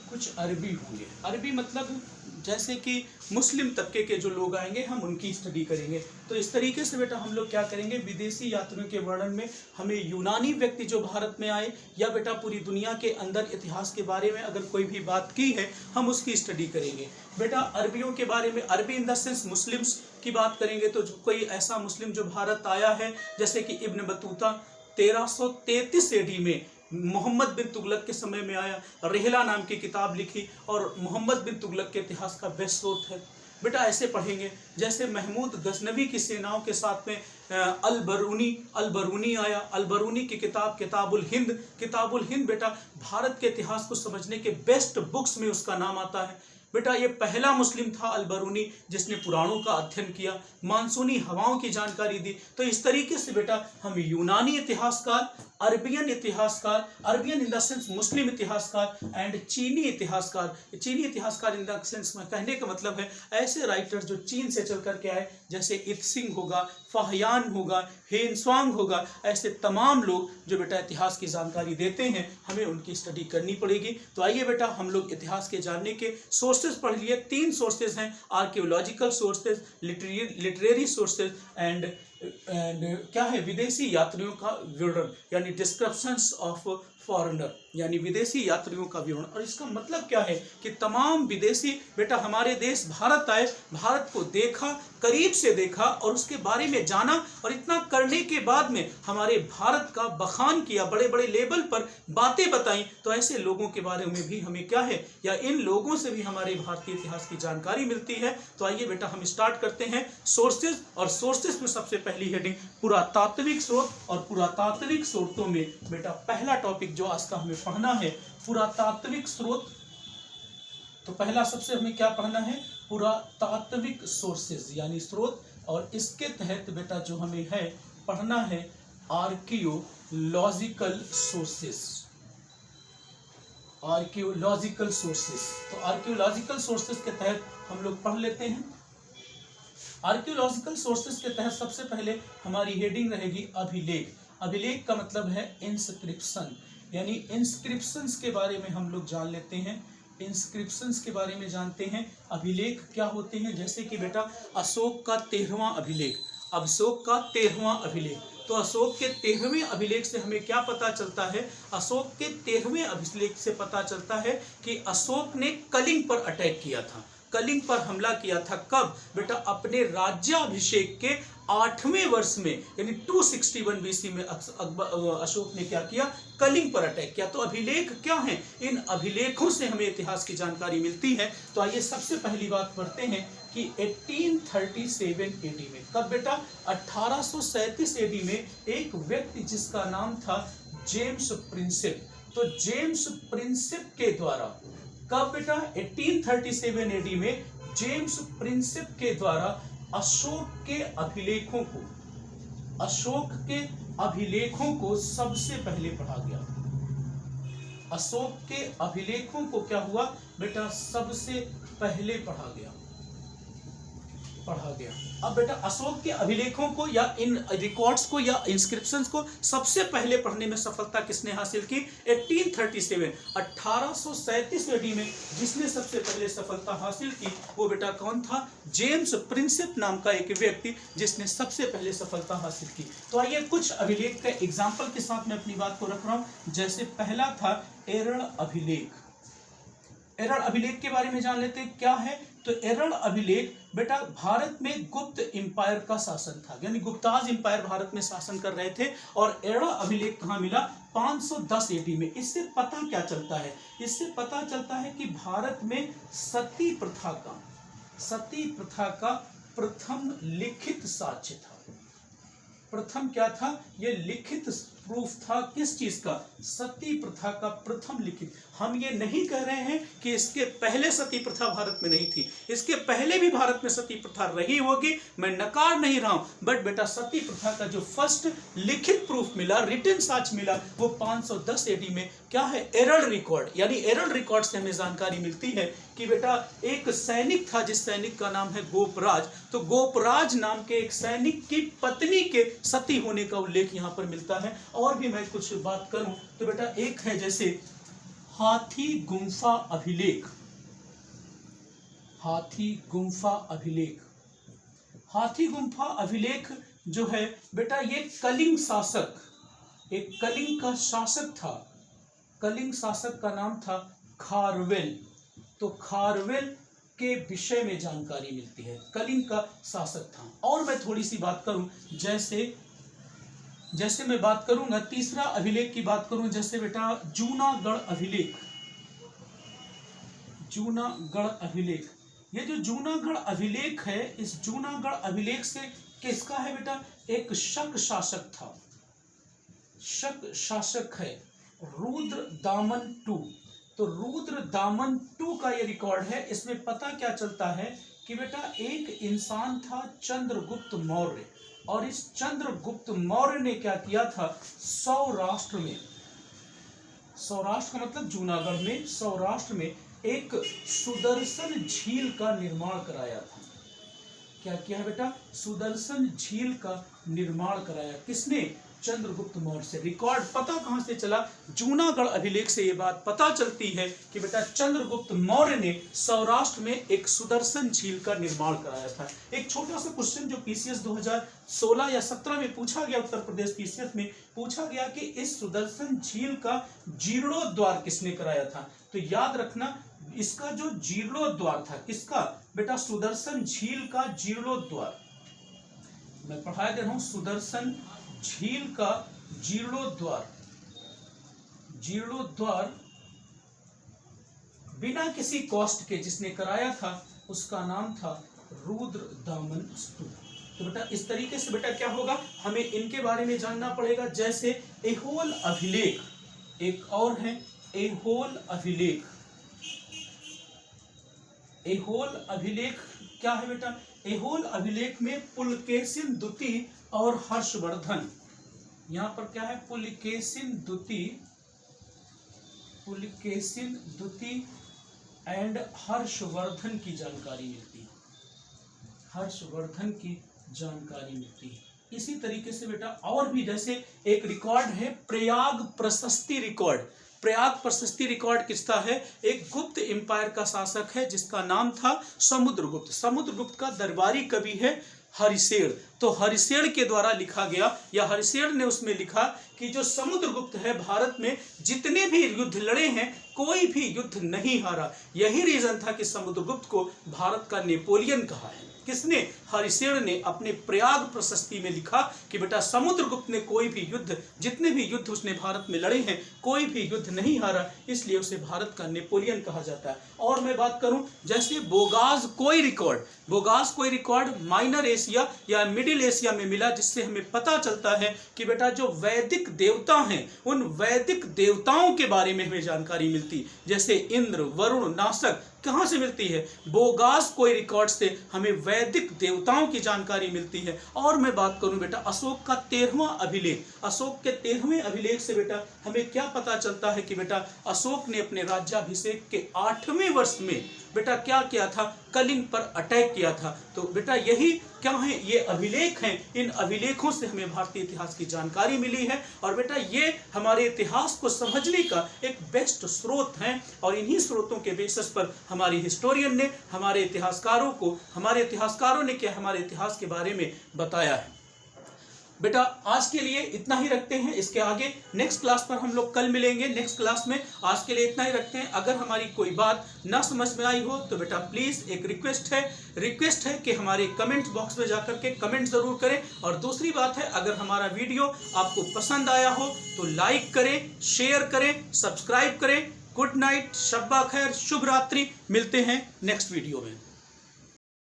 कुछ अरबी होंगे। अरबी मतलब जैसे कि मुस्लिम तबके के जो लोग आएंगे हम उनकी स्टडी करेंगे। तो इस तरीके से बेटा हम लोग क्या करेंगे, विदेशी यात्रियों के वर्णन में हमें यूनानी व्यक्ति जो भारत में आए या बेटा पूरी दुनिया के अंदर इतिहास के बारे में अगर कोई भी बात की है हम उसकी स्टडी करेंगे। बेटा अरबियों के बारे में, अरबी इन द सेंस मुस्लिम्स की बात करेंगे तो कोई ऐसा मुस्लिम जो भारत आया है जैसे कि इब्न बतूता 1333 AD में मोहम्मद बिन तुगलक के समय में आया, रेहला नाम की किताब लिखी और मोहम्मद बिन तुगलक के इतिहास का बेस्ट स्रोत है बेटा। ऐसे पढ़ेंगे जैसे महमूद गजनवी की सेनाओं के साथ में अल बरूनी आया। अल बरूनी की किताब किताबुल हिंद बेटा भारत के इतिहास को समझने के बेस्ट बुक्स में उसका नाम आता है बेटा। ये पहला मुस्लिम था अल बरूनी जिसने पुराणों का अध्ययन किया, मानसूनी हवाओं की जानकारी दी। तो इस तरीके से बेटा हम यूनानी इतिहासकार, अरबियन इतिहासकार, अरबियन इन द सेंस मुस्लिम इतिहासकार एंड चीनी इतिहासकार। चीनी इतिहासकार इन द सेंस में कहने का मतलब है ऐसे राइटर जो चीन से चल करके आए, जैसे इत्सिंग होगा, फाहियान होगा, हेनस्वांग होगा, ऐसे तमाम लोग जो बेटा इतिहास की जानकारी देते हैं हमें उनकी स्टडी करनी पड़ेगी। तो आइए बेटा हम लोग इतिहास के जानने के सोर्सेज पढ़ लिए। 3 सोर्सेज हैं, archaeological sources, literary sources and क्या है, विदेशी यात्रियों का विवरण यानी डिस्क्रिप्शंस ऑफ फॉरेनर, यानी विदेशी यात्रियों का विवरण। और इसका मतलब क्या है कि तमाम विदेशी बेटा हमारे देश भारत आए, भारत को देखा, करीब से देखा और उसके बारे में जाना, और इतना करने के बाद में हमारे भारत का बखान किया, बड़े बड़े लेवल पर बातें बताई। तो ऐसे लोगों के बारे में भी हमें क्या है, या इन लोगों से भी हमारे भारतीय इतिहास की जानकारी मिलती है। तो आइए बेटा हम स्टार्ट करते हैं सोर्सेज। और सोर्सेज में सबसे पहली हेडिंग पुरातात्विक स्रोत। और पुरातात्विक स्रोतों में बेटा पहला टॉपिक जो आज का हमें पढ़ना है पुरातात्विक स्रोत। तो पहला सबसे हमें क्या पढ़ना है, पुरातात्विक सोर्सेज यानी स्रोत। और इसके तहत बेटा जो हमें है पढ़ना है आर्कियोलॉजिकल सोर्सेज। Archaeological sources. तो आर्कियोलॉजिकल सोर्सेस के तहत हम लोग पढ़ लेते हैं। आर्कियोलॉजिकल सोर्सेस के तहत सबसे पहले हमारी हेडिंग रहेगी अभिलेख। अभिलेख का मतलब है इंस्क्रिप्शन, यानी इंस्क्रिप्शंस के बारे में हम लोग जान लेते हैं। इंस्क्रिप्शंस के बारे में जानते हैं। अभिलेख क्या होते हैं, जैसे कि बेटा अशोक का 13वां अभिलेख, अशोक का 13वां अभिलेख। तो अशोक के 13वें अभिलेख से हमें क्या पता चलता है, अशोक के 13वें अभिलेख से पता चलता है कि अशोक ने कलिंग पर अटैक किया था, कलिंग पर हमला किया था। कब बेटा, अपने राज्याभिषेक के 8वें वर्ष में, यानी 261 बीसी में अशोक ने क्या किया, कलिंग पर अटैक किया। तो अभिलेख क्या हैं, इन अभिलेखों से हमें इतिहास की जानकारी मिलती है। तो आइए सबसे पहली बात पढ़ते हैं कि 1837 एडी में, कब बेटा, 1837 एडी में एक व्यक्ति जिसका नाम था जेम्स प्रिंसेप। तो जेम्स प्रिंसेप के द्वारा, कब बेटा, 1837 एडी में जेम्स प्रिंसेप के द्वारा अशोक के अभिलेखों को, अशोक के अभिलेखों को सबसे पहले पढ़ा गया। अशोक के अभिलेखों को क्या हुआ बेटा, सबसे पहले पढ़ा गया। अब बेटा अशोक के अभिलेखों को या इन रिकॉर्ड्स को या इंस्क्रिप्शंस को सबसे पहले पढ़ने में सफलता किसने हासिल की, 1837, 1837 एडी में जिसने सबसे पहले सफलता हासिल की वो बेटा कौन था, जेम्स प्रिंसेप नाम का एक व्यक्ति जिसने सबसे पहले सफलता हासिल की। तो आइए कुछ अभिलेख का एग्जाम्पल के साथ मैं अपनी बात को रख रहा हूं। जैसे पहला था एरड़ अभिलेख। एरड़ अभिलेख के बारे में जान लेते हैं क्या है। तो एरड़ अभिलेख बेटा भारत में गुप्त एम्पायर का शासन था, यानी गुप्ताज एम्पायर भारत में शासन कर रहे थे। और एरड़ अभिलेख कहाँ मिला, 510 एडी में। इससे पता क्या चलता है, इससे पता चलता है कि भारत में सती प्रथा का प्रथम लिखित साक्ष्य था। प्रथम क्या था, यह लिखित प्रूफ था किस चीज का, सती प्रथा का प्रथम लिखित। हम ये नहीं कह रहे हैं कि इसके पहले सती प्रथा भारत में नहीं थी, इसके पहले भी भारत में सती प्रथा रही होगी, मैं नकार नहीं रहा हूं, बट बेटा सती प्रथा का जो फर्स्ट लिखित प्रूफ मिला, रिटन साक्ष्य मिला, वो 510 एडी में क्या है, एरड़ रिकॉर्ड। यानी एरड़ रिकॉर्ड से हमें जानकारी मिलती है कि बेटा एक सैनिक था जिस सैनिक का नाम है गोपराज। तो गोपराज नाम के एक सैनिक की पत्नी के सती होने का उल्लेख यहाँ पर मिलता है। और भी मैं कुछ बात करूं तो बेटा एक है जैसे हाथी गुम्फा अभिलेख। हाथी गुम्फा अभिलेख, हाथी गुम्फा अभिलेख जो है बेटा ये कलिंग शासक, एक कलिंग का शासक था, कलिंग शासक का नाम था खारवेल। तो खारवेल के विषय में जानकारी मिलती है, कलिंग का शासक था। और मैं थोड़ी सी बात करूं, जैसे मैं बात करूंगा तीसरा अभिलेख की बात करूं, जैसे बेटा जूनागढ़ अभिलेख। जूनागढ़ अभिलेख, ये जो जूनागढ़ अभिलेख है, इस जूनागढ़ अभिलेख से किसका है बेटा, एक शक शासक था, शक शासक है रुद्र दामन टू। तो रुद्र दामन टू का ये रिकॉर्ड है। इसमें पता क्या चलता है कि बेटा एक इंसान था चंद्रगुप्त मौर्य, और इस चंद्रगुप्त मौर्य ने क्या किया था, सौराष्ट्र में, सौराष्ट्र का मतलब जूनागढ़ में, सौराष्ट्र में एक सुदर्शन झील का निर्माण कराया था। क्या किया है बेटा, सुदर्शन झील का निर्माण कराया, किसने, चंद्रगुप्त मौर्य से। रिकॉर्ड पता कहां से चला, जूनागढ़ अभिलेख से ये बात पता चलती है कि बेटा चंद्रगुप्त मौर्य ने सौराष्ट्र में एक सुदर्शन झील का निर्माण कराया था। एक छोटा सा क्वेश्चन जो पीसीएस 2016 या 17 में पूछा गया, उत्तर प्रदेश पीसीएस में पूछा गया कि इस सुदर्शन झील का जीर्णोद्वार किसने कराया था। तो याद रखना इसका जो जीर्णोद्वार था, किसका बेटा, सुदर्शन झील का जीर्णोद्वार। मैं पढ़ा दे रहा हूं, सुदर्शन झील का जीर्णोद्वार, जीर्णोद्वार बिना किसी कॉस्ट के जिसने कराया था उसका नाम था रुद्र दामन टू। तो बेटा इस तरीके से बेटा क्या होगा, हमें इनके बारे में जानना पड़ेगा। जैसे ऐहोल अभिलेख, एक और है ऐहोल अभिलेख। ऐहोल अभिलेख क्या है बेटा, ऐहोल अभिलेख में पुलकेशिन द्वितीय और हर्षवर्धन, यहां पर क्या है, पुलकेशिन द्वितीय पुलकेशिन द्वितीय एंड हर्षवर्धन की जानकारी मिलती है, हर्षवर्धन की जानकारी मिलती है। इसी तरीके से बेटा और भी, जैसे एक रिकॉर्ड है प्रयाग प्रशस्ति रिकॉर्ड। प्रयाग प्रशस्ति रिकॉर्ड किसका है? एक गुप्त एम्पायर का शासक है जिसका नाम था समुद्रगुप्त। समुद्रगुप्त का दरबारी कवि है हरिशेर। तो हरिशेर के द्वारा लिखा गया, या हरिशेर ने उसमें लिखा कि जो समुद्रगुप्त है भारत में जितने भी युद्ध लड़े हैं कोई भी युद्ध नहीं हारा। यही रीजन था कि समुद्रगुप्त को भारत का नेपोलियन कहा है। किसने? हरिशेर ने अपने प्रयाग प्रशस्ति में लिखा कि बेटा समुद्रगुप्त ने कोई भी युद्ध, जितने भी युद्ध उसने भारत में लड़े हैं कोई भी युद्ध नहीं हारा, इसलिए उसे भारत का नेपोलियन कहा जाता है। और मैं बात करूं जैसे बोगासकोई रिकॉर्ड, बोगासकोई रिकॉर्ड माइनर एशिया या मिडिल एशिया में मिला, जिससे हमें पता चलता है कि बेटा जो वैदिक देवता हैं उन वैदिक देवताओं के बारे में हमें जानकारी मिलती, जैसे इंद्र, वरुण, नासक। कहाँ से मिलती है? बोगासकोई रिकॉर्ड से हमें वैदिक देवताओं की जानकारी मिलती है। और मैं बात करूं बेटा अशोक का 13वां अभिलेख, अशोक के 13वें अभिलेख से बेटा हमें क्या पता चलता है कि बेटा अशोक ने अपने राज्याभिषेक के 8वें वर्ष में बेटा क्या किया था? कलिंग पर अटैक किया था। तो बेटा यही क्या है? ये अभिलेख हैं। इन अभिलेखों से हमें भारतीय इतिहास की जानकारी मिली है और बेटा ये हमारे इतिहास को समझने का एक बेस्ट स्रोत है। और इन्हीं स्रोतों के बेसिस पर हमारी हिस्टोरियन ने, हमारे इतिहासकारों ने क्या हमारे इतिहास के बारे में बताया है। बेटा आज के लिए इतना ही रखते हैं। इसके आगे नेक्स्ट क्लास पर हम लोग कल मिलेंगे नेक्स्ट क्लास में। आज के लिए इतना ही रखते हैं। अगर हमारी कोई बात ना समझ में आई हो तो बेटा प्लीज एक रिक्वेस्ट है कि हमारे कमेंट बॉक्स में जाकर के कमेंट जरूर करें। और दूसरी बात है, अगर हमारा वीडियो आपको पसंद आया हो तो लाइक करें, शेयर करें, सब्सक्राइब करें। गुड नाइट, शब्बा खैर, शुभ रात्रि। मिलते हैं नेक्स्ट वीडियो में।